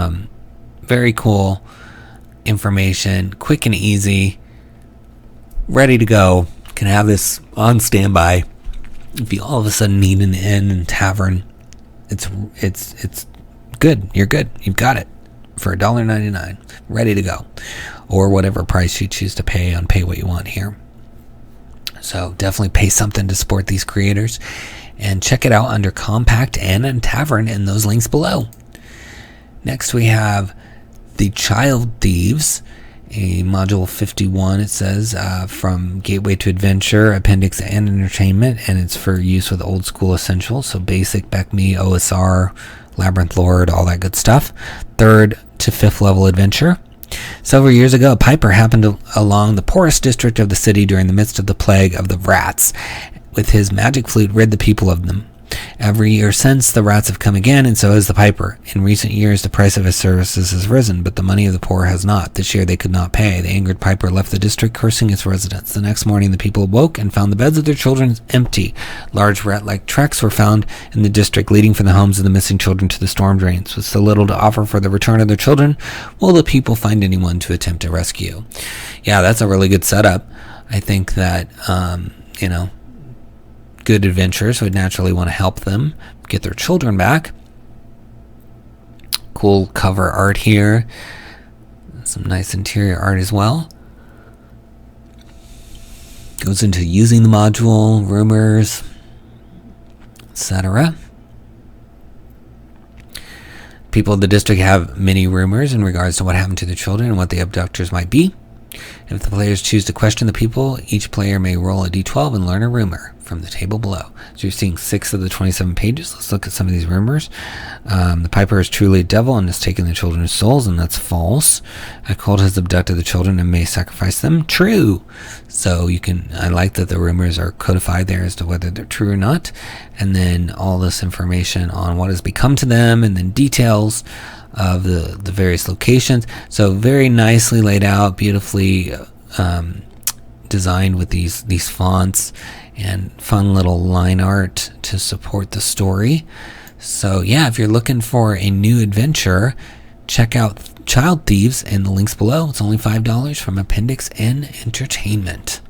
very cool information, quick and easy, ready to go. Can have this on standby. If you all of a sudden need an inn and tavern, it's good. You're good. You've got it for $1.99, ready to go, or whatever price you choose to pay on Pay What You Want here. So definitely pay something to support these creators, and check it out under Compact Inn and Tavern in those links below. Next we have The Child Thieves, a module 51, it says, from Gateway to Adventure, Appendix, and Entertainment, and it's for use with old school essentials, so basic, BECMI, OSR, Labyrinth Lord, all that good stuff. 3rd to 5th level adventure. Several years ago, a piper happened along the poorest district of the city during the midst of the plague of the rats. With his magic flute, rid the people of them. Every year since, the rats have come again, and so has the piper. In recent years, the price of his services has risen, but the money of the poor has not. This year they could not pay. The angered piper left the district, cursing its residents. The next morning, the people awoke and found the beds of their children empty. Large rat-like tracks were found in the district, leading from the homes of the missing children to the storm drains. With so little to offer for the return of their children, will the people find anyone to attempt to rescue? Yeah, that's a really good setup. I think that, good adventurers would naturally want to help them get their children back. Cool cover art here. Some nice interior art as well. Goes into using the module, rumors, etc. People of the district have many rumors in regards to what happened to their children and what the abductors might be. If the players choose to question the people, each player may roll a d12 and learn a rumor. from the table below. So you're seeing 6 of the 27 pages. Let's look at some of these rumors. The Piper is truly a devil and has taken the children's souls, and that's false. A cult has abducted the children and may sacrifice them. True. So I like that the rumors are codified there as to whether they're true or not. And then all this information on what has become to them, and then details of the various locations. So very nicely laid out, beautifully designed with these fonts and fun little line art to support the story. So yeah, if you're looking for a new adventure, check out Child Thieves in the links below. It's only $5 from Appendix N Entertainment.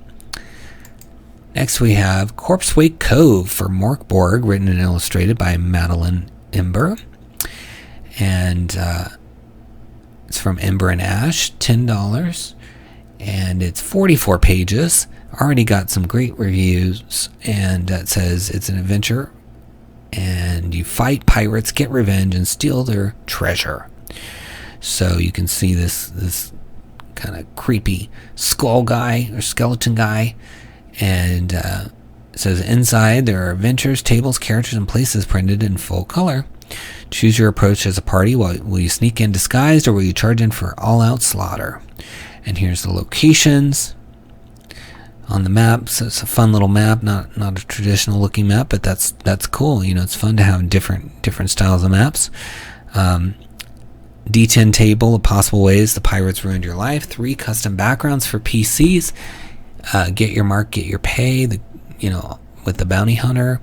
Next we have Corpsewake Cove for Mork Borg, written and illustrated by Madeline Ember. And it's from Ember and Ash, $10. And it's 44 pages. Already got some great reviews, and it says it's an adventure and you fight pirates, get revenge, and steal their treasure. So you can see this kind of creepy skull guy or skeleton guy, and it says inside there are adventures, tables, characters, and places printed in full color. Choose your approach as a party. Will you sneak in disguised, or will you charge in for all-out slaughter? And here's the locations on the map. So it's a fun little map, not a traditional looking map, but that's cool. You know, it's fun to have different styles of maps. D10 table of possible ways the pirates ruined your life. 3 custom backgrounds for PCs. Get your mark, get your pay. With the bounty hunter.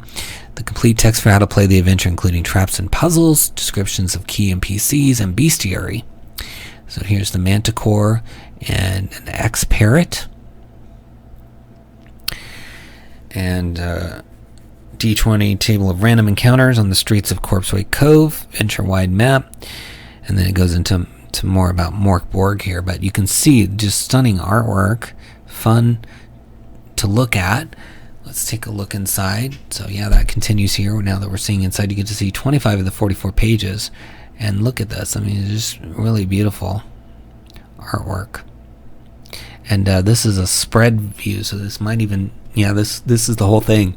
The complete text for how to play the adventure, including traps and puzzles, descriptions of key NPCs, and bestiary. So here's the Manticore and an X-Parrot. And D20 table of random encounters on the streets of Corpsewake Cove, venture-wide map. And then it goes into more about Mork Borg here. But you can see just stunning artwork, fun to look at. Let's take a look inside. So yeah, that continues here. Now that we're seeing inside, you get to see 25 of the 44 pages. And look at this. I mean, it's just really beautiful artwork. And this is a spread view, so this might even... Yeah, this is the whole thing.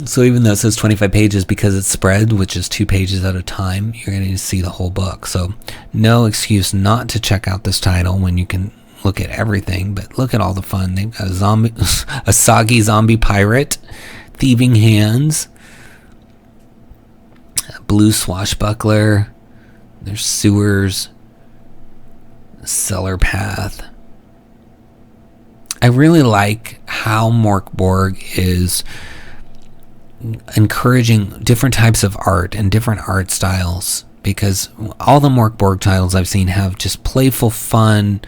So even though it says 25 pages, because it's spread, which is 2 pages at a time, you're going to see the whole book. So no excuse not to check out this title when you can look at everything. But look at all the fun. They've got a soggy zombie pirate, thieving hands, a blue swashbuckler, there's sewers, a cellar path. I really like how Mork Borg is encouraging different types of art and different art styles, because all the Mork Borg titles I've seen have just playful, fun,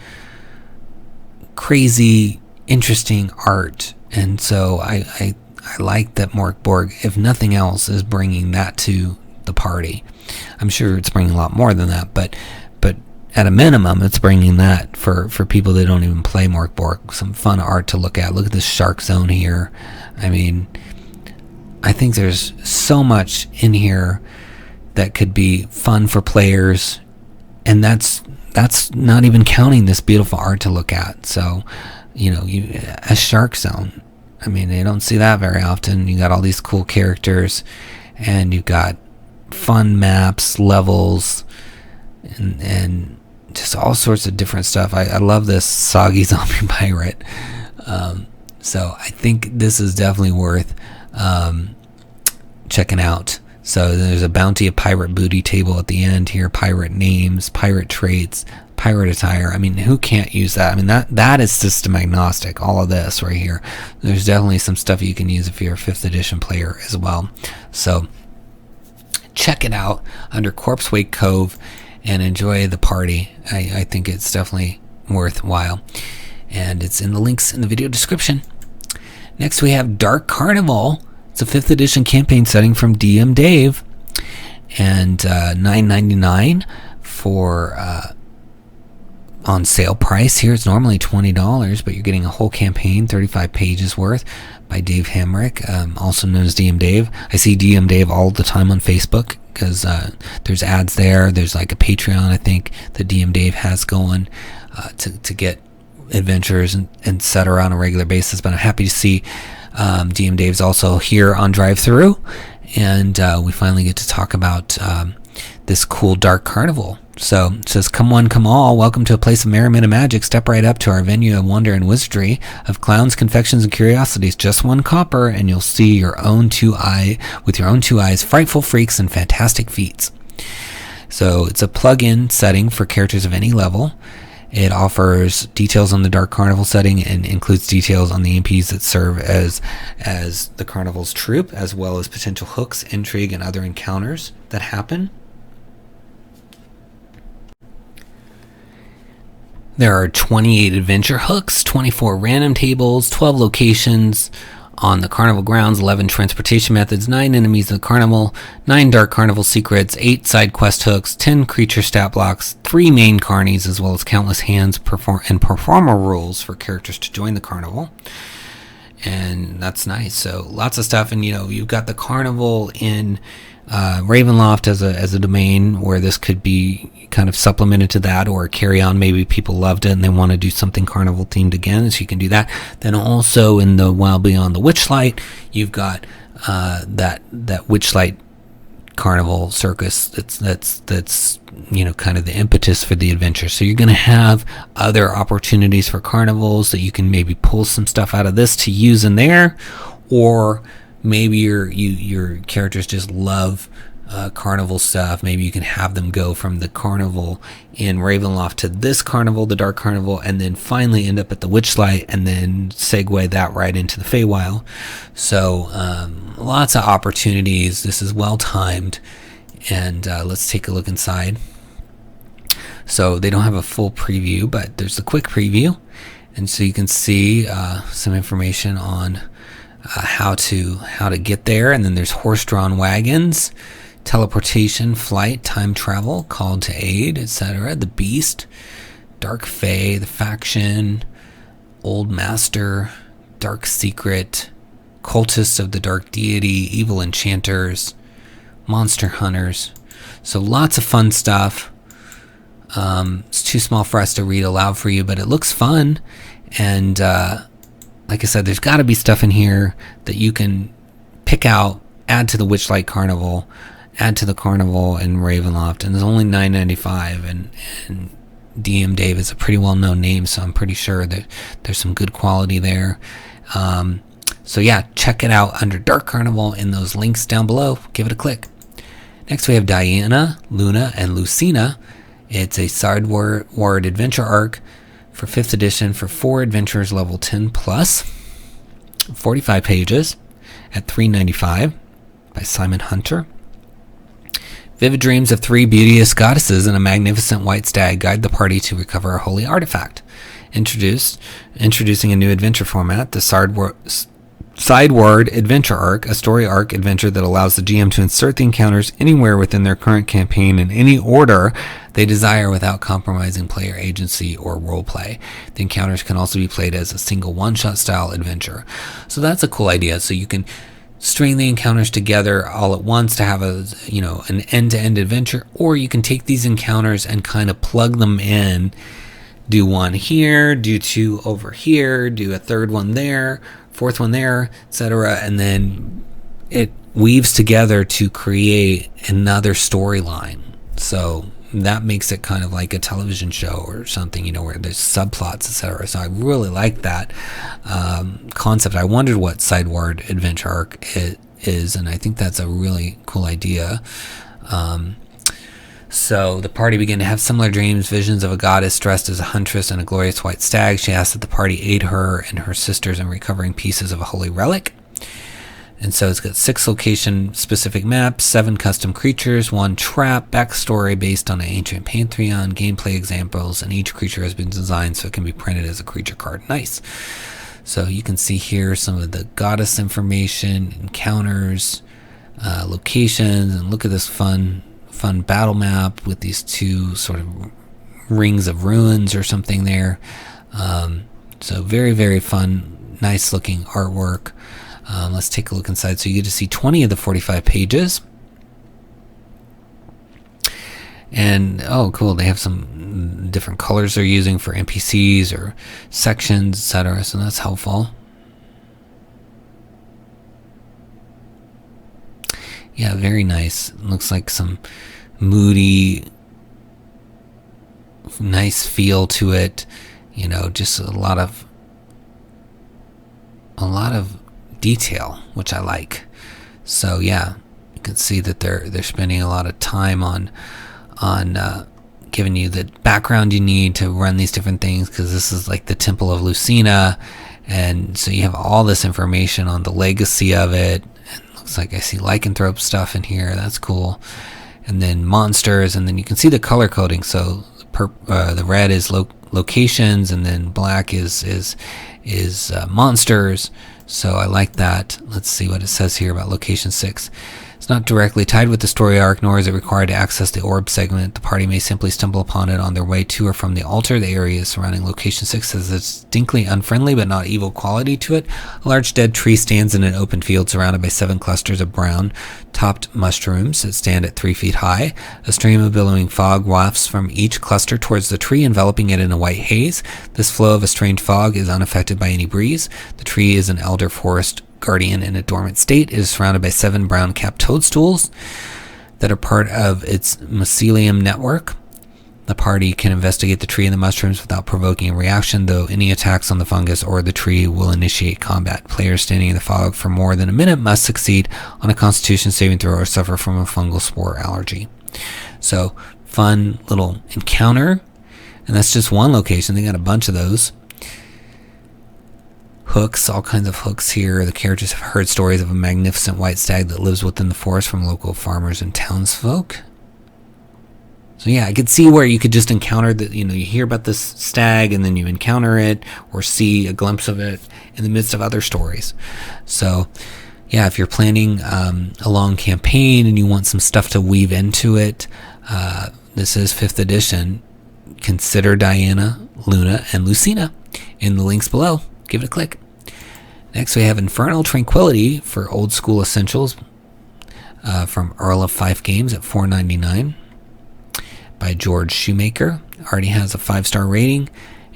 crazy, interesting art. And so I like that Mork Borg, if nothing else, is bringing that to the party. I'm sure it's bringing a lot more than that, but at a minimum, it's bringing that for people that don't even play Mork Borg. Some fun art to look at. Look at this shark zone here. I mean, I think there's so much in here that could be fun for players, and that's not even counting this beautiful art to look at. So, a shark zone. I mean, they don't see that very often. You got all these cool characters, and you've got fun maps, levels, and just all sorts of different stuff. I love this soggy zombie pirate. So I think this is definitely worth checking out. So there's a bounty of pirate booty table at the end here, pirate names, pirate traits, pirate attire. I mean, who can't use that? I mean, that is system agnostic, all of this right here. There's definitely some stuff you can use if you're a 5th edition player as well. So check it out under Corpsewake Cove and enjoy the party. I think it's definitely worthwhile. And it's in the links in the video description. Next we have Dark Carnival. It's a 5th edition campaign setting from DM Dave. And $9.99 for on sale price. Here it's normally $20, but you're getting a whole campaign, 35 pages worth, by Dave Hamrick, also known as DM Dave. I see DM Dave all the time on Facebook, because there's ads there. There's like a Patreon, I think, that DM Dave has going to get adventures and etc. on a regular basis, but I'm happy to see DM Dave's also here on DriveThru, and we finally get to talk about this cool Dark Carnival. So it says, "Come one, come all, welcome to a place of merriment and magic. Step right up to our venue of wonder and wizardry, of clowns, confections, and curiosities. Just 1 copper, and you'll see with your own two eyes, frightful freaks and fantastic feats." So it's a plug-in setting for characters of any level. It offers details on the Dark Carnival setting and includes details on the NPCs that serve as the Carnival's troupe, as well as potential hooks, intrigue, and other encounters that happen. There are 28 adventure hooks, 24 random tables, 12 locations on the Carnival grounds, 11 transportation methods, 9 enemies of the Carnival, 9 Dark Carnival secrets, 8 side quest hooks, 10 creature stat blocks, 3 main carnies, as well as countless hands and performer rules for characters to join the Carnival. And that's nice. So lots of stuff, and you've got the Carnival in Ravenloft as a domain where this could be kind of supplemented to that, or carry on. Maybe people loved it and they want to do something Carnival themed again, so you can do that. Then also in the Wild Beyond the Witchlight, you've got that Witchlight Carnival circus that's kind of the impetus for the adventure. So you're going to have other opportunities for carnivals that you can maybe pull some stuff out of this to use in there, or maybe your characters just love carnival stuff. Maybe you can have them go from the Carnival in Ravenloft to this Carnival, the Dark Carnival, and then finally end up at the Witchlight, and then segue that right into the Feywild. So lots of opportunities. This is well timed, and let's take a look inside. So they don't have a full preview, but there's a quick preview, and so you can see some information on how to get there. And then there's horse-drawn wagons, teleportation, flight, time travel, call to aid, etc. The Beast, Dark Fae, the Faction, Old Master, Dark Secret, Cultists of the Dark Deity, Evil Enchanters, Monster Hunters. So lots of fun stuff. It's too small for us to read aloud for you, but it looks fun. And like I said, there's got to be stuff in here that you can pick out, add to the Witchlight Carnival, add to the Carnival in Ravenloft, and there's only $9.95, and DM Dave is a pretty well-known name, so I'm pretty sure that there's some good quality there. So yeah, check it out under Dark Carnival in those links down below. Give it a click. Next we have Diana, Luna, and Lucina. It's a sideward adventure arc for 5th edition for 4 adventurers level 10 plus, 45 pages at $3.95 by Simon Hunter. Vivid dreams of 3 beauteous goddesses and a magnificent white stag guide the party to recover a holy artifact. Introducing a new adventure format, the Sideward Adventure Arc, a story arc adventure that allows the GM to insert the encounters anywhere within their current campaign in any order they desire without compromising player agency or roleplay. The encounters can also be played as a single one-shot style adventure. So that's a cool idea. So you can string the encounters together all at once to have an end-to-end adventure, or you can take these encounters and kind of plug them in, do 1 here, do 2 over here, do a 3rd one there, 4th one there, etc., and then it weaves together to create another storyline. So that makes it kind of like a television show or something, where there's subplots, etc. So I really like that concept. I wondered what Sideward Adventure Arc is, and I think that's a really cool idea. So the party began to have similar dreams, visions of a goddess dressed as a huntress and a glorious white stag. She asked that the party aid her and her sisters in recovering pieces of a holy relic. And so it's got 6 location-specific maps, 7 custom creatures, 1 trap, backstory based on an ancient pantheon, gameplay examples, and each creature has been designed so it can be printed as a creature card. Nice. So you can see here some of the goddess information, encounters, locations, and look at this fun battle map with these 2 sort of rings of ruins or something there. So very, very fun, nice-looking artwork. Let's take a look inside. So you get to see 20 of the 45 pages. And oh, cool, they have some different colors they're using for NPCs or sections, etc. So that's helpful. Yeah, very nice. Looks like some moody, nice feel to it. You know, just a lot of detail, which I like. So yeah, you can see that they're spending a lot of time on giving you the background you need to run these different things, because this is like the Temple of Lucina, and so you have all this information on the legacy of it. And it looks like I see lycanthrope stuff in here. That's cool. And then monsters, and then you can see the color coding. So the red is locations, and then black is monsters. So I like that. Let's see what it says here about location 6. It's not directly tied with the story arc, nor is it required to access the orb segment. The party may simply stumble upon it on their way to or from the altar. The area surrounding location 6 has a distinctly unfriendly but not evil quality to it. A large dead tree stands in an open field surrounded by 7 clusters of brown-topped mushrooms that stand at 3 feet high. A stream of billowing fog wafts from each cluster towards the tree, enveloping it in a white haze. This flow of a strange fog is unaffected by any breeze. The tree is an elder forest guardian in a dormant state. It is surrounded by 7 brown-capped toadstools that are part of its mycelium network. The party can investigate the tree and the mushrooms without provoking a reaction, though any attacks on the fungus or the tree will initiate combat. Players standing in the fog for more than a minute must succeed on a Constitution saving throw or suffer from a fungal spore allergy. So, fun little encounter. And that's just one location. They got a bunch of those. Hooks, all kinds of hooks here. The characters have heard stories of a magnificent white stag that lives within the forest from local farmers and townsfolk. So yeah, I could see where you could just encounter that. You hear about this stag and then you encounter it or see a glimpse of it in the midst of other stories. So yeah, if you're planning a long campaign and you want some stuff to weave into it, this is 5th edition. Consider Diana, Luna, and Lucina in the links below. Give it a click. Next we have Infernal Tranquility for old school essentials from Earl of Fife Games at $4.99 by George Shoemaker. Already has a 5-star rating.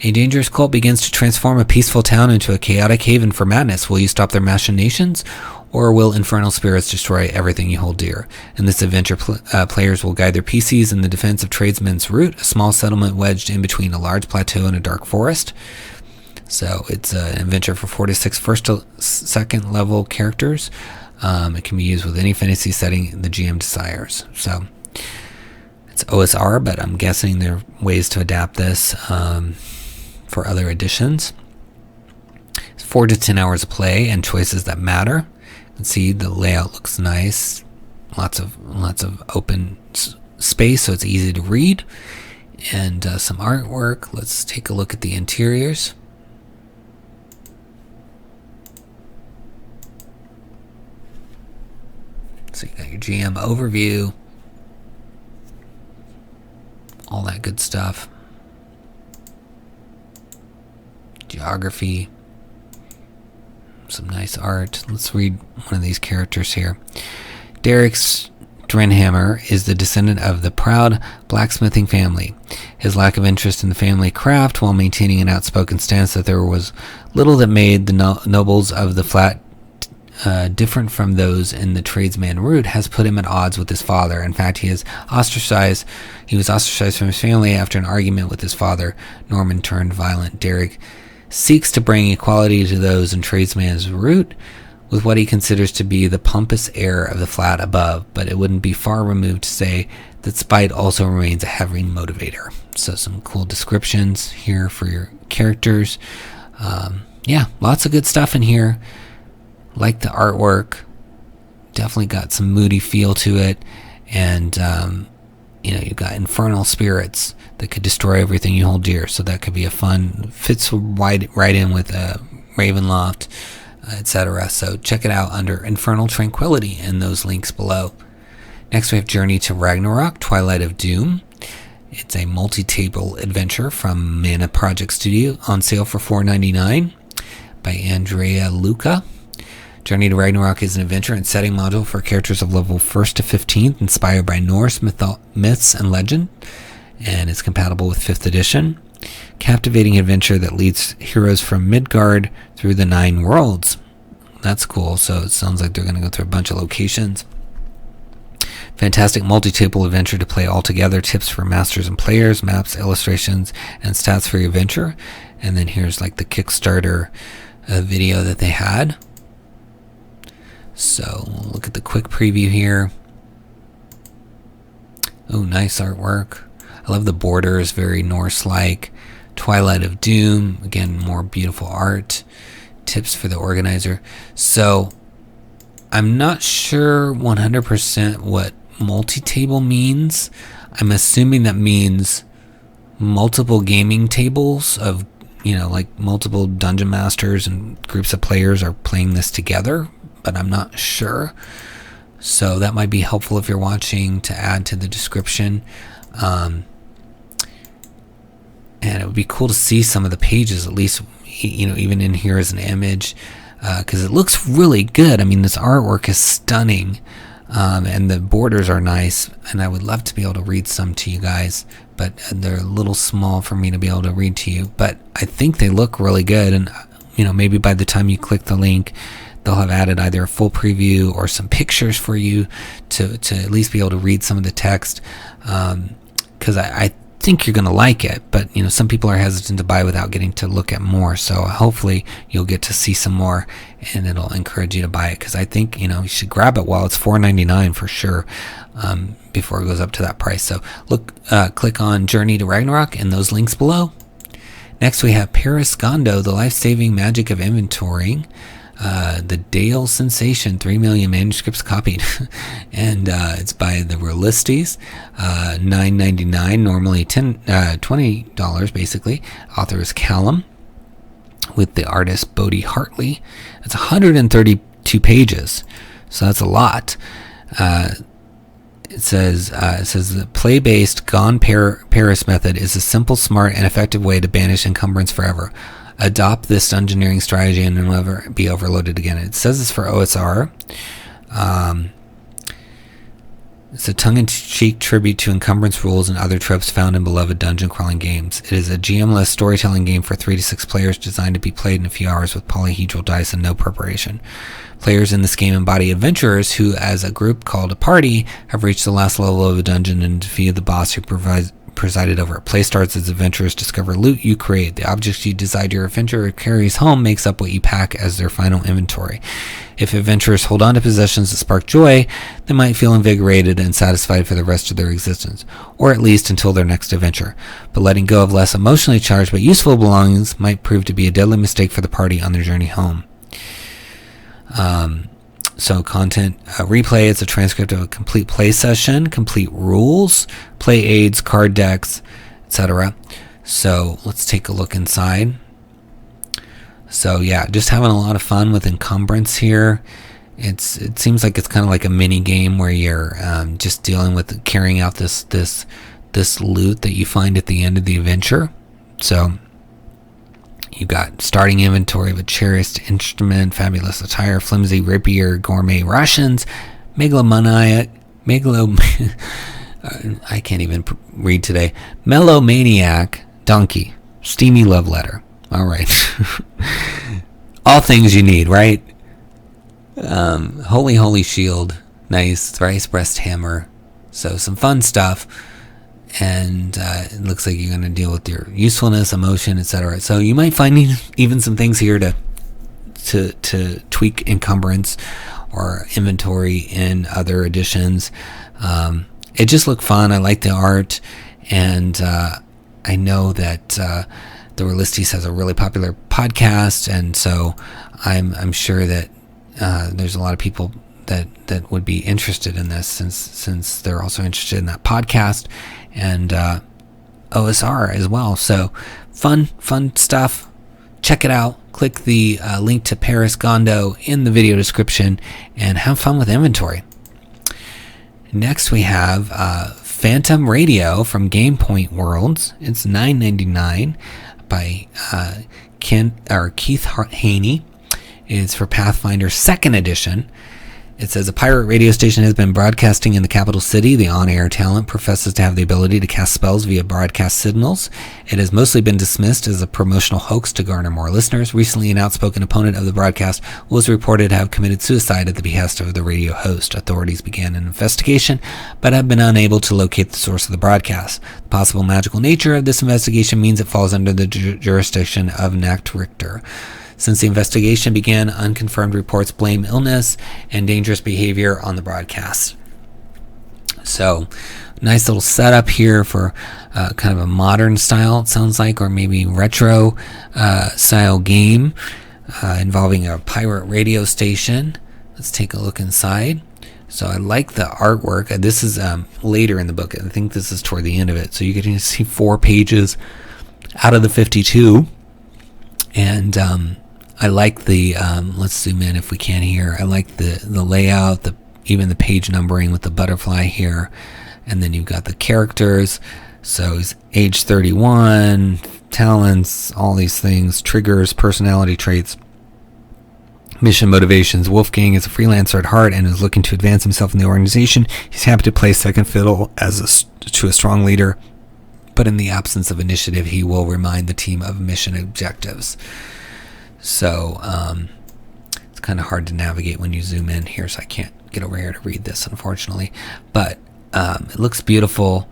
A dangerous cult begins to transform a peaceful town into a chaotic haven for madness. Will you stop their machinations, or will infernal spirits destroy everything you hold dear? In this adventure, players will guide their PCs in the defense of Tradesman's Root, a small settlement wedged in between a large plateau and a dark forest. So it's an adventure for 4 to 6 first to second level characters. It can be used with any fantasy setting the GM desires. So it's OSR, but I'm guessing there are ways to adapt this for other editions. It's 4 to 10 hours of play and choices that matter. You can see the layout looks nice. Lots of open space, so it's easy to read. And some artwork. Let's take a look at the interiors. So you got your GM overview, all that good stuff. Geography, some nice art. Let's read one of these characters here. Derek Drenhammer is the descendant of the proud blacksmithing family. His lack of interest in the family craft, while maintaining an outspoken stance that there was little that made the nobles of the flat different from those in the tradesman route, has put him at odds with his father. In fact, he was ostracized from his family after an argument with his father. Norman turned violent. Derek seeks to bring equality to those in tradesman's route with what he considers to be the pompous air of the flat above, but it wouldn't be far removed to say that spite also remains a heavy motivator. So some cool descriptions here for your characters. Yeah, lots of good stuff in here. Like the artwork, definitely got some moody feel to it, and you've got infernal spirits that could destroy everything you hold dear. So that could be a fun, fits right in with Ravenloft, etc. So check it out under Infernal Tranquility in those links below. Next we have Journey to Ragnarok, Twilight of Doom. It's a multi-table adventure from Mana Project Studio, on sale for $4.99 by Andrea Luca. Journey to Ragnarok is an adventure and setting module for characters of level 1st to 15th, inspired by Norse myths and legend, and it's compatible with 5th edition. Captivating adventure that leads heroes from Midgard through the 9 worlds. That's cool. So it sounds like they're going to go through a bunch of locations. Fantastic multi-table adventure to play all together. Tips for masters and players, maps, illustrations, and stats for your adventure. And then here's like the Kickstarter video that they had. So we'll look at the quick preview here. Oh, nice artwork. I love the borders, very Norse-like. Twilight of Doom, again, more beautiful art. Tips for the organizer. So I'm not sure 100% what multi-table means. I'm assuming that means multiple gaming tables of, like multiple dungeon masters and groups of players are playing this together, but I'm not sure. So that might be helpful if you're watching to add to the description. And it would be cool to see some of the pages, at least, even in here as an image, because it looks really good. I mean, this artwork is stunning, and the borders are nice, and I would love to be able to read some to you guys, but they're a little small for me to be able to read to you. But I think they look really good, and maybe by the time you click the link, they'll have added either a full preview or some pictures for you to at least be able to read some of the text, because I think you're going to like it, but some people are hesitant to buy without getting to look at more, so hopefully you'll get to see some more and it'll encourage you to buy it, because I think you should grab it while it's $4.99 for sure, before it goes up to that price. So click on Journey to Ragnarok in those links below. Next we have Paris Gondo, the life-saving magic of inventorying. The Dale Sensation, 3 million manuscripts copied, and it's by the Releases, $9.99, normally $20 basically. Author is Callum, with the artist Bodie Hartley. It's 132 pages, so that's a lot. It says the play-based Gone Paris method is a simple, smart, and effective way to banish encumbrance forever. Adopt this dungeoneering strategy and never be overloaded again. It says it's for OSR. It's a tongue-in-cheek tribute to encumbrance rules and other tropes found in beloved dungeon-crawling games. It is a GM-less storytelling game for 3 to 6 players, designed to be played in a few hours with polyhedral dice and no preparation. Players in this game embody adventurers who, as a group called a party, have reached the last level of a dungeon and defeated the boss who presided over it. Play starts as adventurers discover loot you create. The objects you decide your adventurer carries home makes up what you pack as their final inventory. If adventurers hold on to possessions that spark joy, they might feel invigorated and satisfied for the rest of their existence, or at least until their next adventure. But letting go of less emotionally charged but useful belongings might prove to be a deadly mistake for the party on their journey home. So content replay is a transcript of a complete play session, complete rules, play aids, card decks, etc. So let's take a look inside. So yeah, just having a lot of fun with encumbrance here. It seems like it's kind of like a mini game where you're just dealing with carrying out this loot that you find at the end of the adventure. So you got starting inventory of a cherished instrument, fabulous attire, flimsy rapier, gourmet rations, I can't even read today. Melomaniac donkey, steamy love letter. All right, all things you need, right? Holy shield, nice thrice breast hammer. So some fun stuff. And it looks like you're going to deal with your usefulness, emotion, etc. So you might find even some things here to tweak encumbrance or inventory in other editions. It just looked fun. I like the art, and I know that the Releases has a really popular podcast, and so I'm sure that there's a lot of people that would be interested in this, since they're also interested in that podcast and OSR as well. So fun stuff. Check it out. Click the link to Paris Gondo in the video description and have fun with inventory. Next we have Phantom Radio from Game Point Worlds. It's $9.99 by Keith Haney. is for Pathfinder 2nd edition. It says a pirate radio station has been broadcasting in the capital city. The on-air talent professes to have the ability to cast spells via broadcast signals. It has mostly been dismissed as a promotional hoax to garner more listeners. Recently, an outspoken opponent of the broadcast was reported to have committed suicide at the behest of the radio host. Authorities began an investigation, but have been unable to locate the source of the broadcast. The possible magical nature of this investigation means it falls under the jurisdiction of Nacht Richter. Since the investigation began, unconfirmed reports blame illness and dangerous behavior on the broadcast. So, nice little setup here for kind of a modern style, it sounds like, or maybe retro style game involving a pirate radio station. Let's take a look inside. So I like the artwork. This is later in the book. I think this is toward the end of it. So you get to see 4 pages out of the 52. And I like the, let's zoom in if we can here. I like the layout, even the page numbering with the butterfly here. And then you've got the characters. So he's age 31, talents, all these things, triggers, personality traits, mission motivations. Wolfgang is a freelancer at heart and is looking to advance himself in the organization. He's happy to play second fiddle to a strong leader, but in the absence of initiative, he will remind the team of mission objectives. So it's kind of hard to navigate when you zoom in here, so I can't get over here to read this, unfortunately. But it looks beautiful.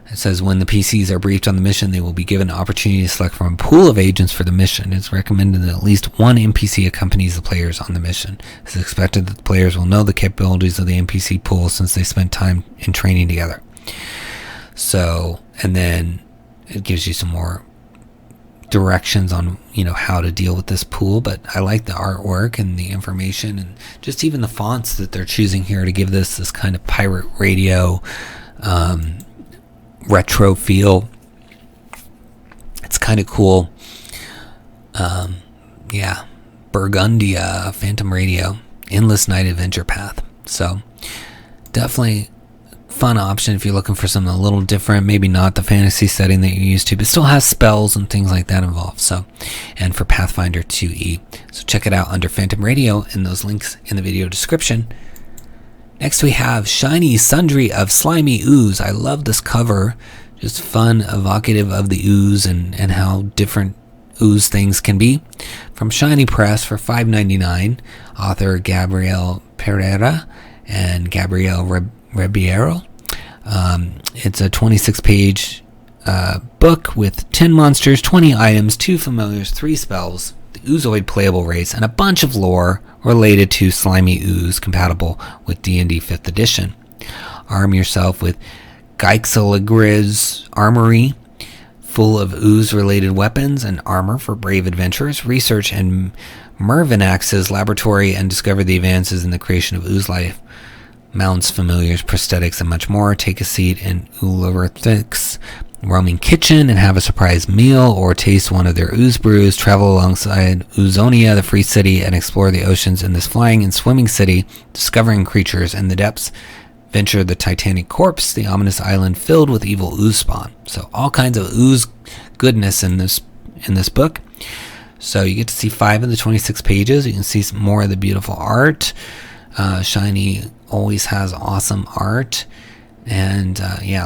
It says when the PCs are briefed on the mission, they will be given an opportunity to select from a pool of agents for the mission. It's recommended that at least one NPC accompanies the players on the mission. It's expected that the players will know the capabilities of the NPC pool since they spent time in training together. So, and then it gives you some more directions on how to deal with this pool, but I like the artwork and the information and just even the fonts that they're choosing here to give this kind of pirate radio retro feel. It's kind of cool. Burgundia, Phantom Radio, Endless Night Adventure Path. So definitely fun option if you're looking for something a little different, maybe not the fantasy setting that you're used to, but still has spells and things like that involved. So, and for Pathfinder 2e. So check it out under Phantom Radio and those links in the video description. Next we have Shiny Sundry of Slimy Ooze. I love this cover. Just fun, evocative of the ooze and how different ooze things can be. From Shiny Press for $5.99. Author Gabriel Pereira and Gabriel Ribeiro. It's a 26-page book with 10 monsters, 20 items, 2 familiars, 3 spells, the Oozoid playable race, and a bunch of lore related to Slimy Ooze compatible with D&D 5th edition. Arm yourself with 𝙤𝙤𝙬𝙧 Armory, full of ooze-related weapons and armor for brave adventurers. Research in Mervinax's laboratory and discover the advances in the creation of ooze life. Mounts, familiars, prosthetics, and much more. Take a seat in Ulrithic's roaming kitchen and have a surprise meal, or taste one of their ooze brews. Travel alongside Oozonia, the free city, and explore the oceans in this flying and swimming city, discovering creatures in the depths. Venture the Titanic Corpse, the ominous island filled with evil ooze spawn. So all kinds of ooze goodness in this book. So you get to see 5 of the 26 pages. You can see some more of the beautiful art. Shiny always has awesome art, and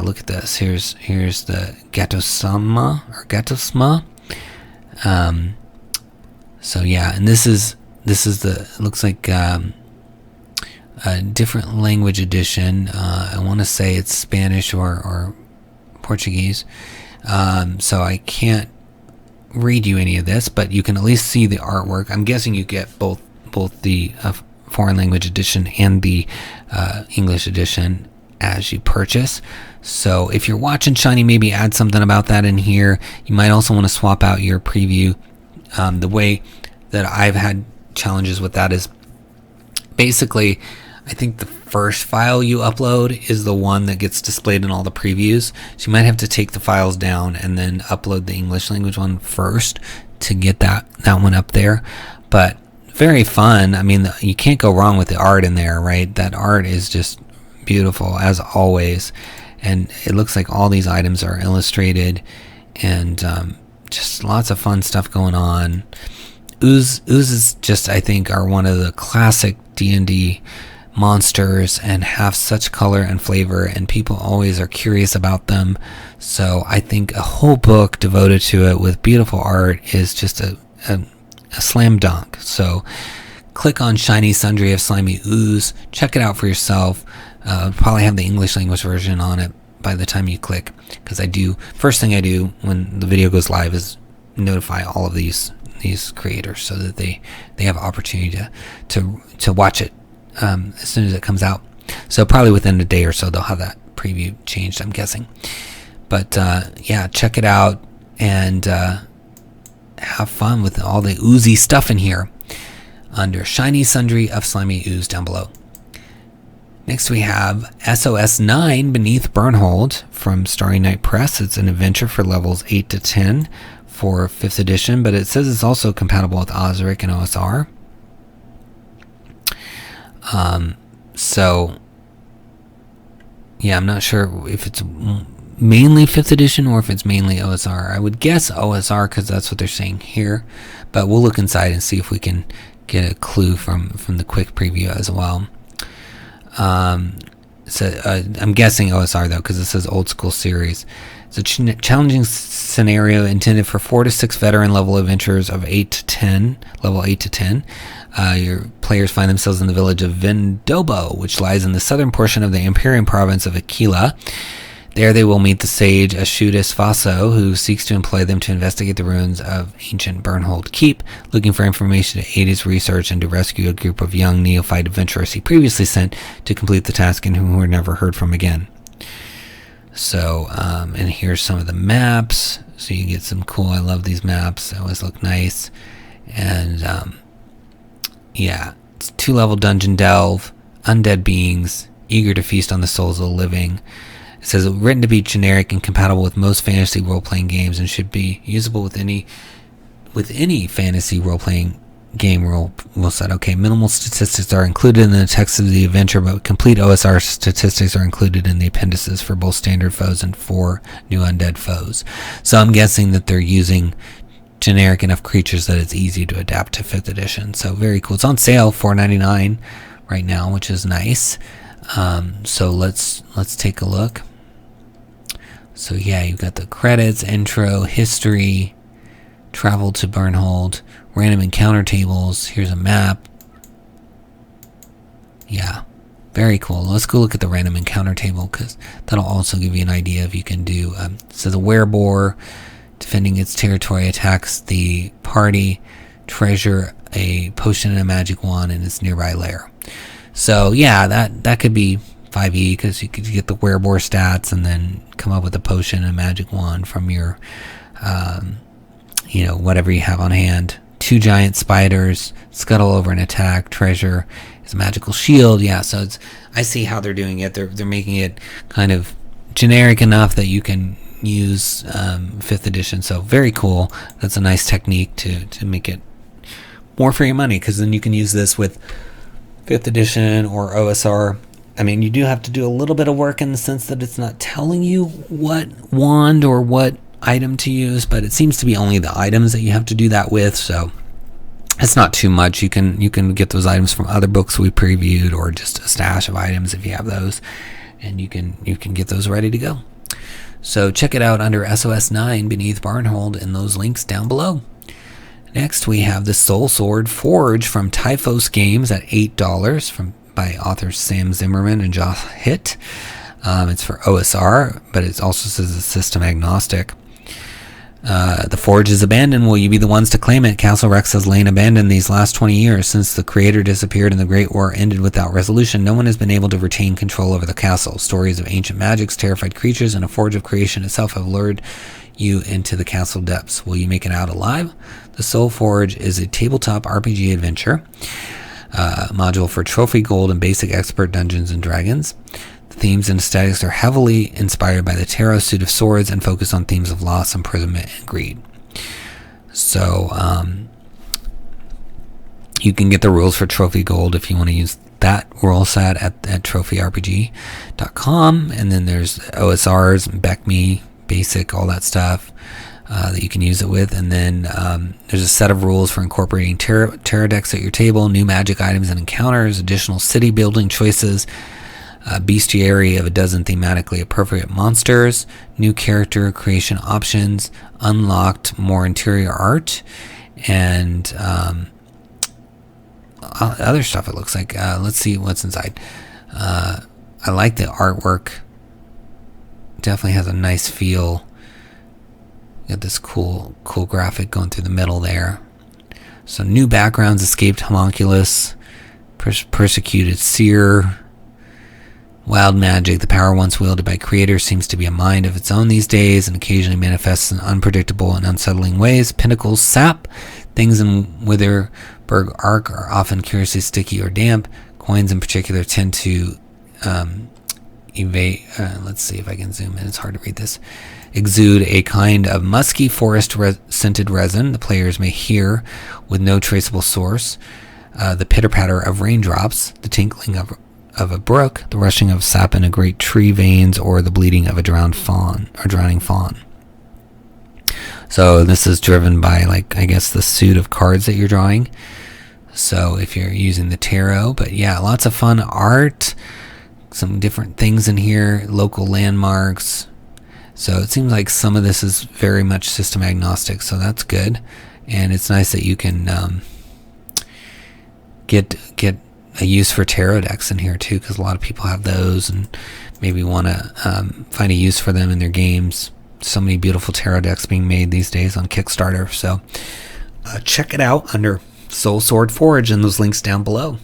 look at this. Here's the 𝙤𝙤𝙬𝙨. And this is the, it looks like a different language edition. I want to say it's Spanish or Portuguese, so I can't read you any of this, but you can at least see the artwork. I'm guessing you get both the foreign language edition and the English edition as you purchase. So if you're watching Shiny, maybe add something about that in here. You might also want to swap out your preview. The way that I've had challenges with that is basically, I think the first file you upload is the one that gets displayed in all the previews. So you might have to take the files down and then upload the English language one first to get that one up there. But very fun. I mean, you can't go wrong with the art in there, right? That art is just beautiful as always, and it looks like all these items are illustrated, and just lots of fun stuff going on. Ooze is just, I think, are one of the classic D&D monsters and have such color and flavor, and people always are curious about them. So I think a whole book devoted to it with beautiful art is just a slam dunk. So click on Shiny Sundry of Slimy Ooze, check it out for yourself. Probably have the English language version on it by the time you click, because first thing I do when the video goes live is notify all of these creators so that they have opportunity to watch it as soon as it comes out. So probably within a day or so they'll have that preview changed, I'm guessing. But yeah, check it out and have fun with all the oozy stuff in here under Shiny Sundry of Slimy Ooze down below. Next we have SOS9 Beneath Bernhold from Starry Night Press. It's an adventure for levels 8 to 10 for 5th edition, but it says it's also compatible with Osric and OSR. So yeah, I'm not sure if it's mainly 5th edition or if it's mainly OSR. I would guess OSR because that's what they're saying here, but we'll look inside and see if we can get a clue from the quick preview as well. So I'm guessing OSR though, because it says old school series. It's a challenging scenario intended for 4 to 6 veteran level adventurers of level 8 to 10. Your players find themselves in the village of Vendobo, which lies in the southern portion of the Imperial province of Aquila. There they will meet the sage 𝙭𝙬 Faso, who seeks to employ them to investigate the ruins of ancient Bernhold Keep, looking for information to aid his research and to rescue a group of young neophyte adventurers he previously sent to complete the task and who were never heard from again. So, and here's some of the maps. So you get some cool, I love these maps. They always look nice. And, yeah, it's 2-level dungeon delve, undead beings, eager to feast on the souls of the living. It says written to be generic and compatible with most fantasy role-playing games and should be usable with any fantasy role-playing game rule set. Okay, minimal statistics are included in the text of the adventure, but complete OSR statistics are included in the appendices for both standard foes and 4 new undead foes. So I'm guessing that they're using generic enough creatures that it's easy to adapt to 5th edition. So very cool. It's on sale, $4.99 right now, which is nice. So let's take a look. So yeah, you've got the credits, intro, history, travel to Bernhold, random encounter tables. Here's a map. Yeah, very cool. Let's go look at the random encounter table because that'll also give you an idea if you can do. So the wereboar, defending its territory, attacks the party, treasure a potion and a magic wand in its nearby lair. So yeah, that could be 5e because you could get the wereboar stats and then come up with a potion and a magic wand from your, whatever you have on hand. 2 giant spiders, scuttle over an attack, treasure is a magical shield. Yeah, so I see how they're doing it. They're making it kind of generic enough that you can use 5th edition. So very cool. That's a nice technique to make it more for your money, because then you can use this with 5th edition or OSR. I mean, you do have to do a little bit of work in the sense that it's not telling you what wand or what item to use, but it seems to be only the items that you have to do that with, so it's not too much. You can get those items from other books we previewed, or just a stash of items if you have those, and you can get those ready to go. So check it out under SOS9 Beneath Bernhold in those links down below. Next we have the Soul Sword Forge from Typhos Games at $8 by authors Sam Zimmerman and Josh Hitt. It's for OSR, but it also says it's system agnostic. The forge is abandoned. Will you be the ones to claim it? Castle Rex has lain abandoned these last 20 years. Since the creator disappeared and the Great War ended without resolution, no one has been able to retain control over the castle. Stories of ancient magics, terrified creatures, and a forge of creation itself have lured you into the castle depths. Will you make it out alive? The Soul Forge is a tabletop RPG adventure module for trophy gold and basic expert Dungeons and Dragons. The themes and aesthetics are heavily inspired by the tarot suit of swords and focus on themes of loss, imprisonment, and greed. So you can get the rules for trophy gold if you want to use that rule set at TrophyRPG.com. And then there's OSRs, BECME, basic, all that stuff. that you can use it with. And then there's a set of rules for incorporating tarot decks at your table, new magic items and encounters, additional city building choices, bestiary of a dozen thematically appropriate monsters, new character creation options, unlocked more interior art, and other stuff it looks like. Let's see what's inside. I like the artwork. Definitely has a nice feel. Got this cool graphic going through the middle there. So new backgrounds: escaped homunculus, persecuted seer, wild magic. The power once wielded by creators seems to be a mind of its own these days and occasionally manifests in unpredictable and unsettling ways. Pinnacles sap. Things in Witherberg Arc are often curiously sticky or damp. Coins in particular tend to evade. Let's see if I can zoom in. It's hard to read this. Exude a kind of musky forest scented resin the players may hear with no traceable source. The pitter-patter of raindrops, the tinkling of a brook, the rushing of sap in a great tree veins, or the bleating of a drowning fawn. So this is driven by, like, I guess the suit of cards that you're drawing. So if you're using the tarot, but yeah, lots of fun art, some different things in here, local landmarks. So it seems like some of this is very much system agnostic, so that's good. And it's nice that you can get a use for tarot decks in here too, because a lot of people have those and maybe want to find a use for them in their games. So many beautiful tarot decks being made these days on Kickstarter. So check it out under Soul Sword Forge and those links down below.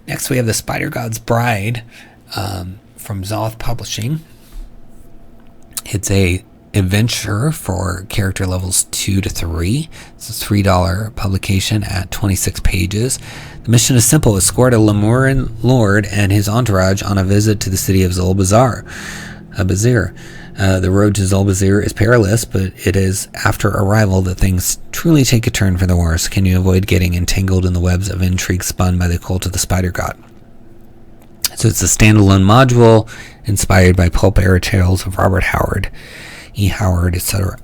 Next we have the Spider God's Bride from Zoth Publishing. It's a adventure for character levels 2 to 3. It's a $3 publication at 26 pages. The mission is simple: escort a Lemuran lord and his entourage on a visit to the city of 𝙬𝙬𝙬. The road to 𝙬𝙬𝙬 is perilous, but it is after arrival that things truly take a turn for the worse. Can you avoid getting entangled in the webs of intrigue spun by the cult of the Spider God? So it's a standalone module inspired by pulp era tales of Robert Howard, E. Howard, etc.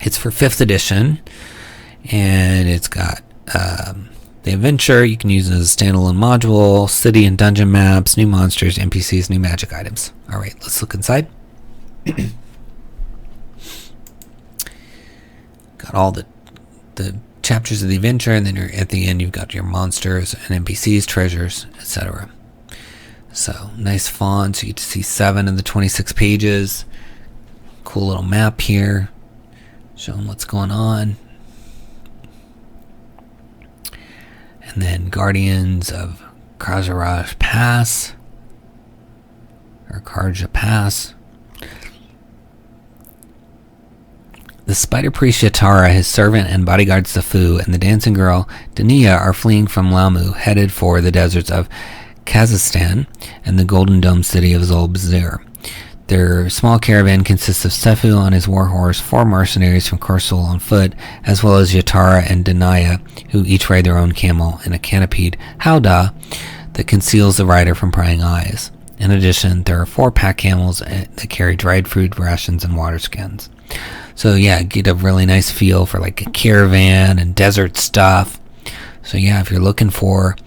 It's for 5th edition, and it's got the adventure. You can use it as a standalone module, city and dungeon maps, new monsters, NPCs, new magic items. All right, let's look inside. Got all the chapters of the adventure, and then at the end you've got your monsters and NPCs, treasures, etc. So nice font, so you get to see 7 of the 26 pages. Cool little map here showing what's going on. And then Guardians of Karja Pass, or Karja Pass. The spider priest Yatara, his servant and bodyguard Safu, and the dancing girl Dania are fleeing from Lamu, headed for the deserts of Kazakhstan and the Golden Dome city of 𝙬𝙬𝙬. Their small caravan consists of Safu on his warhorse, 4 mercenaries from Kursul on foot, as well as Yatara and Dania, who each ride their own camel in a canopied howdah that conceals the rider from prying eyes. In addition, there are 4 pack camels that carry dried fruit, rations, and water skins. So yeah, get a really nice feel for like a caravan and desert stuff. So yeah, if you're looking for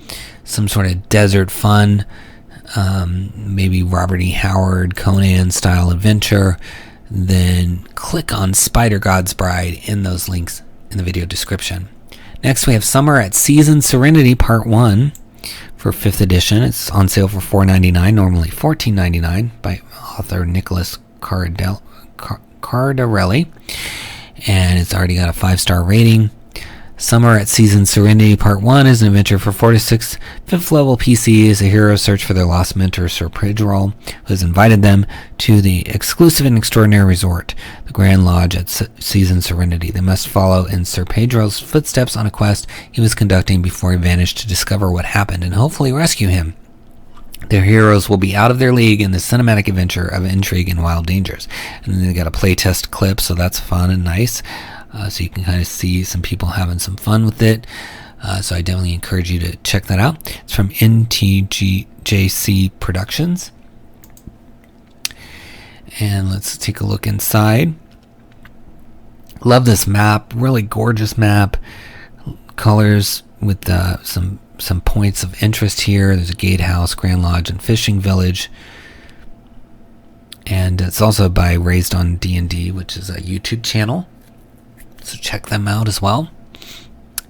some sort of desert fun, maybe Robert E. Howard, Conan style adventure, then click on Spider God's Bride in those links in the video description. Next we have Summer at Season Serenity Part 1 for 5th edition. It's on sale for $4.99, normally $14.99, by author Nicholas Cardarelli, and it's already got a 5-star rating. Summer at Season Serenity Part 1 is an adventure for 4 to 6 5th level PCs. A hero search for their lost mentor, Sir Pedrol, who has invited them to the exclusive and extraordinary resort, the Grand Lodge at Season Serenity. They must follow in Sir Pedrol's footsteps on a quest he was conducting before he vanished, to discover what happened and hopefully rescue him. Their heroes will be out of their league in the cinematic adventure of intrigue and wild dangers. And then they got a playtest clip, so that's fun and nice. So you can kind of see some people having some fun with it. So I definitely encourage you to check that out. It's from NTJC Productions. And let's take a look inside. Love this map, really gorgeous map. Colors with some points of interest here. There's a gatehouse, Grand Lodge, and fishing village. And it's also by Raised on D&D, which is a YouTube channel. So check them out as well.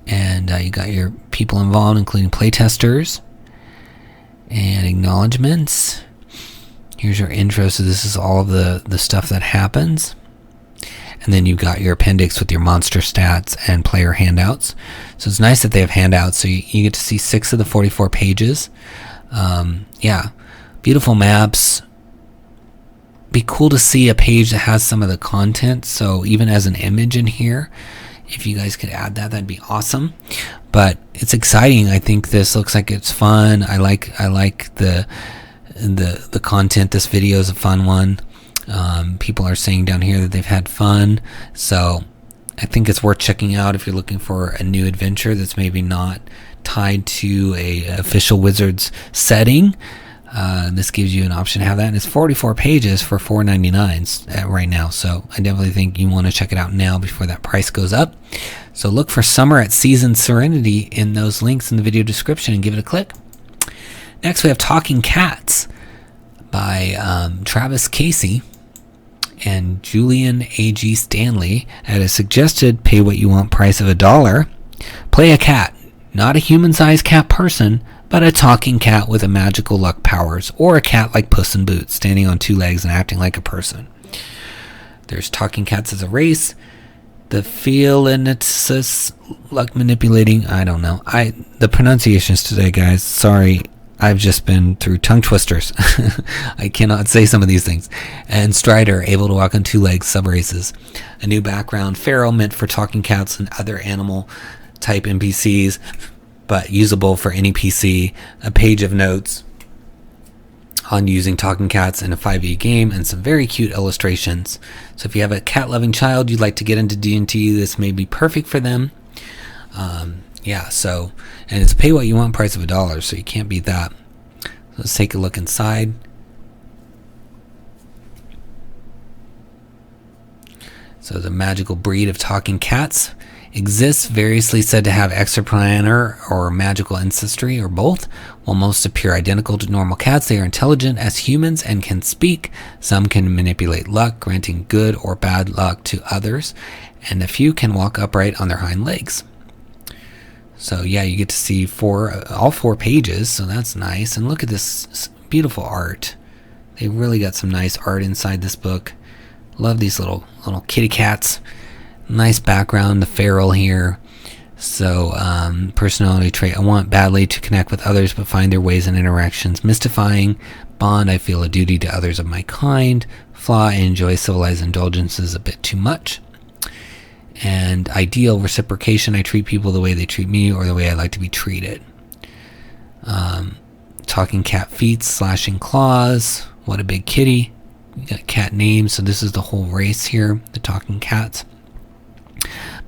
And you got your people involved, including playtesters and acknowledgements. Here's your intro. So this is all of the stuff that happens. And then you've got your appendix with your monster stats and player handouts. So it's nice that they have handouts. So you get to see 6 of the 44 pages. Yeah, beautiful maps. Be cool to see a page that has some of the content. So even as an image in here, if you guys could add that, that'd be awesome. But it's exciting. I think this looks like it's fun. I like the content. This video is a fun one. People are saying down here that they've had fun, so I think it's worth checking out if you're looking for a new adventure that's maybe not tied to a official Wizards setting. This gives you an option to have that, and it's 44 pages for $4.99 right now, so I definitely think you want to check it out now before that price goes up. So look for Summer at Season Serenity in those links in the video description and give it a click. Next we have Talking Cats by Travis Casey and Julian A.G. Stanley at a suggested pay what you want price of $1. Play a cat, not a human-sized cat person, but a talking cat with a magical luck powers, or a cat like Puss in Boots, standing on 2 legs and acting like a person. There's talking cats as a race. The Felinitsis, luck manipulating, I don't know. The pronunciations today, guys, sorry. I've just been through tongue twisters. I cannot say some of these things. And Strider, able to walk on 2 legs, sub-races. A new background, Feral, meant for talking cats and other animal type NPCs, but usable for any PC. A page of notes on using talking cats in a 5e game, and some very cute illustrations. So if you have a cat-loving child you'd like to get into D&D, this may be perfect for them. Yeah, so, and it's pay what you want price of $1, so you can't beat that. So let's take a look inside. So the magical breed of talking cats exists, variously said to have extraplanar or magical ancestry, or both. While most appear identical to normal cats, they are intelligent as humans and can speak. Some can manipulate luck, granting good or bad luck to others, and a few can walk upright on their hind legs. So yeah, you get to see all 4 pages, so that's nice. And look at this beautiful art. They really got some nice art inside this book. Love these little kitty cats. Nice background, the feral here. So personality trait, I want badly to connect with others but find their ways and interactions mystifying. Bond, I feel a duty to others of my kind. Flaw, I enjoy civilized indulgences a bit too much. And ideal, reciprocation, I treat people the way they treat me or the way I like to be treated. Talking cat feats, slashing claws, what a big kitty. You got cat names, so this is the whole race here, the talking cats.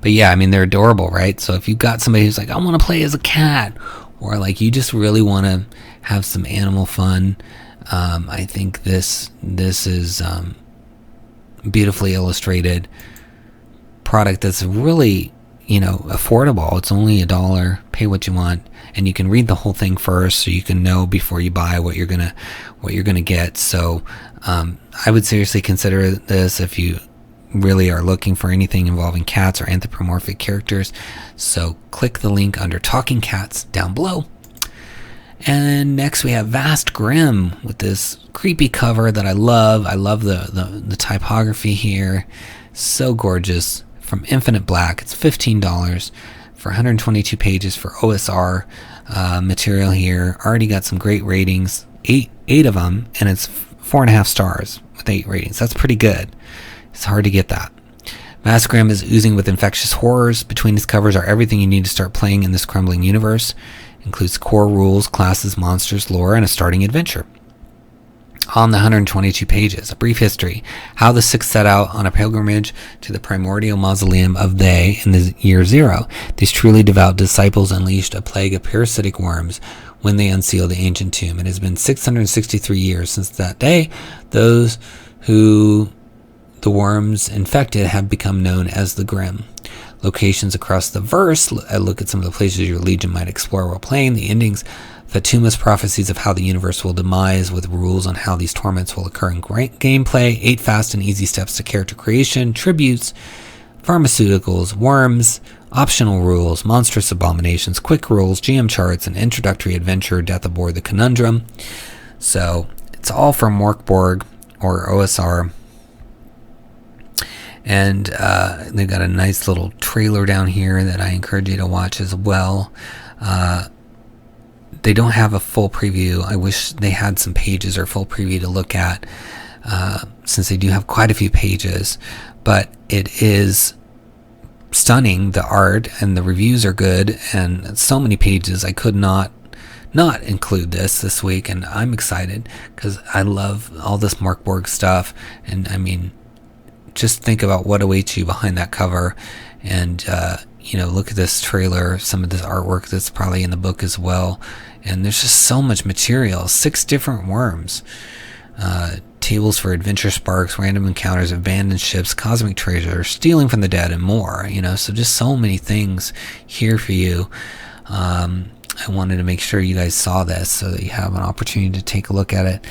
But yeah, I mean, they're adorable, right? So if you've got somebody who's like, I want to play as a cat, or like you just really want to have some animal fun, I think this is beautifully illustrated product that's really, affordable. It's only $1. Pay what you want, and you can read the whole thing first, so you can know before you buy what you're gonna get. So I would seriously consider this if you really are looking for anything involving cats or anthropomorphic characters. So click the link under Talking Cats down below. And next we have Vast Grim with this creepy cover that I love. I love the typography here. So gorgeous. From Infinite Black, it's $15 for 122 pages for OSR material here. Already got some great ratings, eight of them, and it's 4.5 stars with 8 ratings. That's pretty good. It's hard to get that. Vast Grim is oozing with infectious horrors. Between his covers are everything you need to start playing in this crumbling universe. Includes core rules, classes, monsters, lore, and a starting adventure. On the 122 pages, a brief history. How the Six set out on a pilgrimage to the primordial mausoleum of They in the year 0. These truly devout disciples unleashed a plague of parasitic worms when they unsealed the ancient tomb. It has been 663 years since that day. Those who the worms infected have become known as the Grimm. Locations across the verse look at some of the places your legion might explore while playing. The endings, Fatuma's prophecies of how the universe will demise, with rules on how these torments will occur in gameplay, 8 fast and easy steps to character creation, tributes, pharmaceuticals, worms, optional rules, monstrous abominations, quick rules, GM charts, and introductory adventure, death aboard the conundrum. So it's all from Mork Borg or OSR. And they've got a nice little trailer down here that I encourage you to watch as well. They don't have a full preview. I wish they had some pages or full preview to look at, since they do have quite a few pages. But it is stunning. The art and the reviews are good, and so many pages. I could not include this week, and I'm excited because I love all this Mork Borg stuff. And I mean, just think about what awaits you behind that cover, and look at this trailer, some of this artwork that's probably in the book as well. And there's just so much material. 6 different worms, tables for adventure sparks, random encounters, abandoned ships, cosmic treasure, stealing from the dead, and more. So just so many things here for you. I wanted to make sure you guys saw this so that you have an opportunity to take a look at it.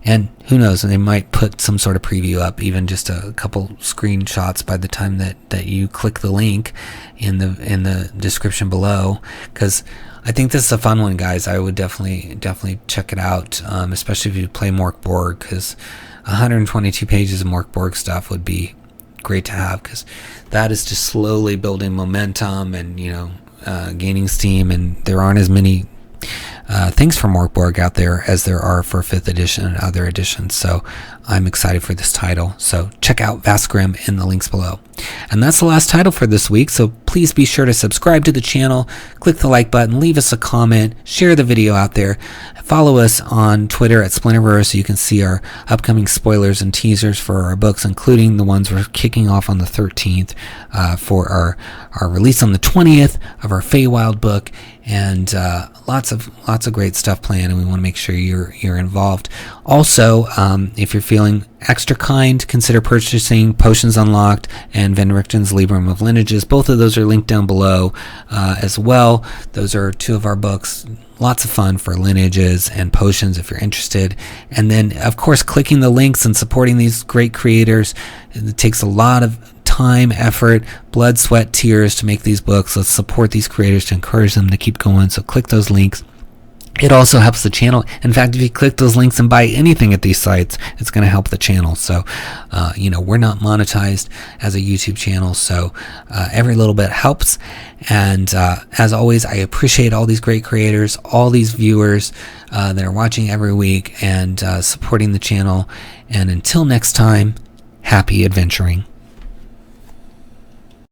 And who knows, they might put some sort of preview up, even just a couple screenshots by the time that you click the link in the description below, because I think this is a fun one, guys. I would definitely check it out, especially if you play Mork Borg, because 122 pages of Mork Borg stuff would be great to have, because that is just slowly building momentum and gaining steam, and there aren't as many things for Mork Borg out there as there are for 5th edition and other editions. So I'm excited for this title. So check out Vast Grimm in the links below. And that's the last title for this week. So please be sure to subscribe to the channel, click the like button, leave us a comment, share the video out there. Follow us on Twitter at Splinterverse so you can see our upcoming spoilers and teasers for our books, including the ones we're kicking off on the 13th for our release on the 20th of our Feywild book, and lots of great stuff planned, and we want to make sure you're involved. Also, if you're feeling extra kind, consider purchasing Potions Unlocked and Van Richten's Librum of Lineages. Both of those are linked down below as well. Those are 2 of our books. Lots of fun for lineages and potions if you're interested. And then, of course, clicking the links and supporting these great creators. It takes a lot of time, effort, blood, sweat, tears to make these books. Let's support these creators to encourage them to keep going. So click those links. It also helps the channel. In fact, if you click those links and buy anything at these sites, it's going to help the channel. So, we're not monetized as a YouTube channel, so every little bit helps. And as always, I appreciate all these great creators, all these viewers that are watching every week and supporting the channel. And until next time, happy adventuring.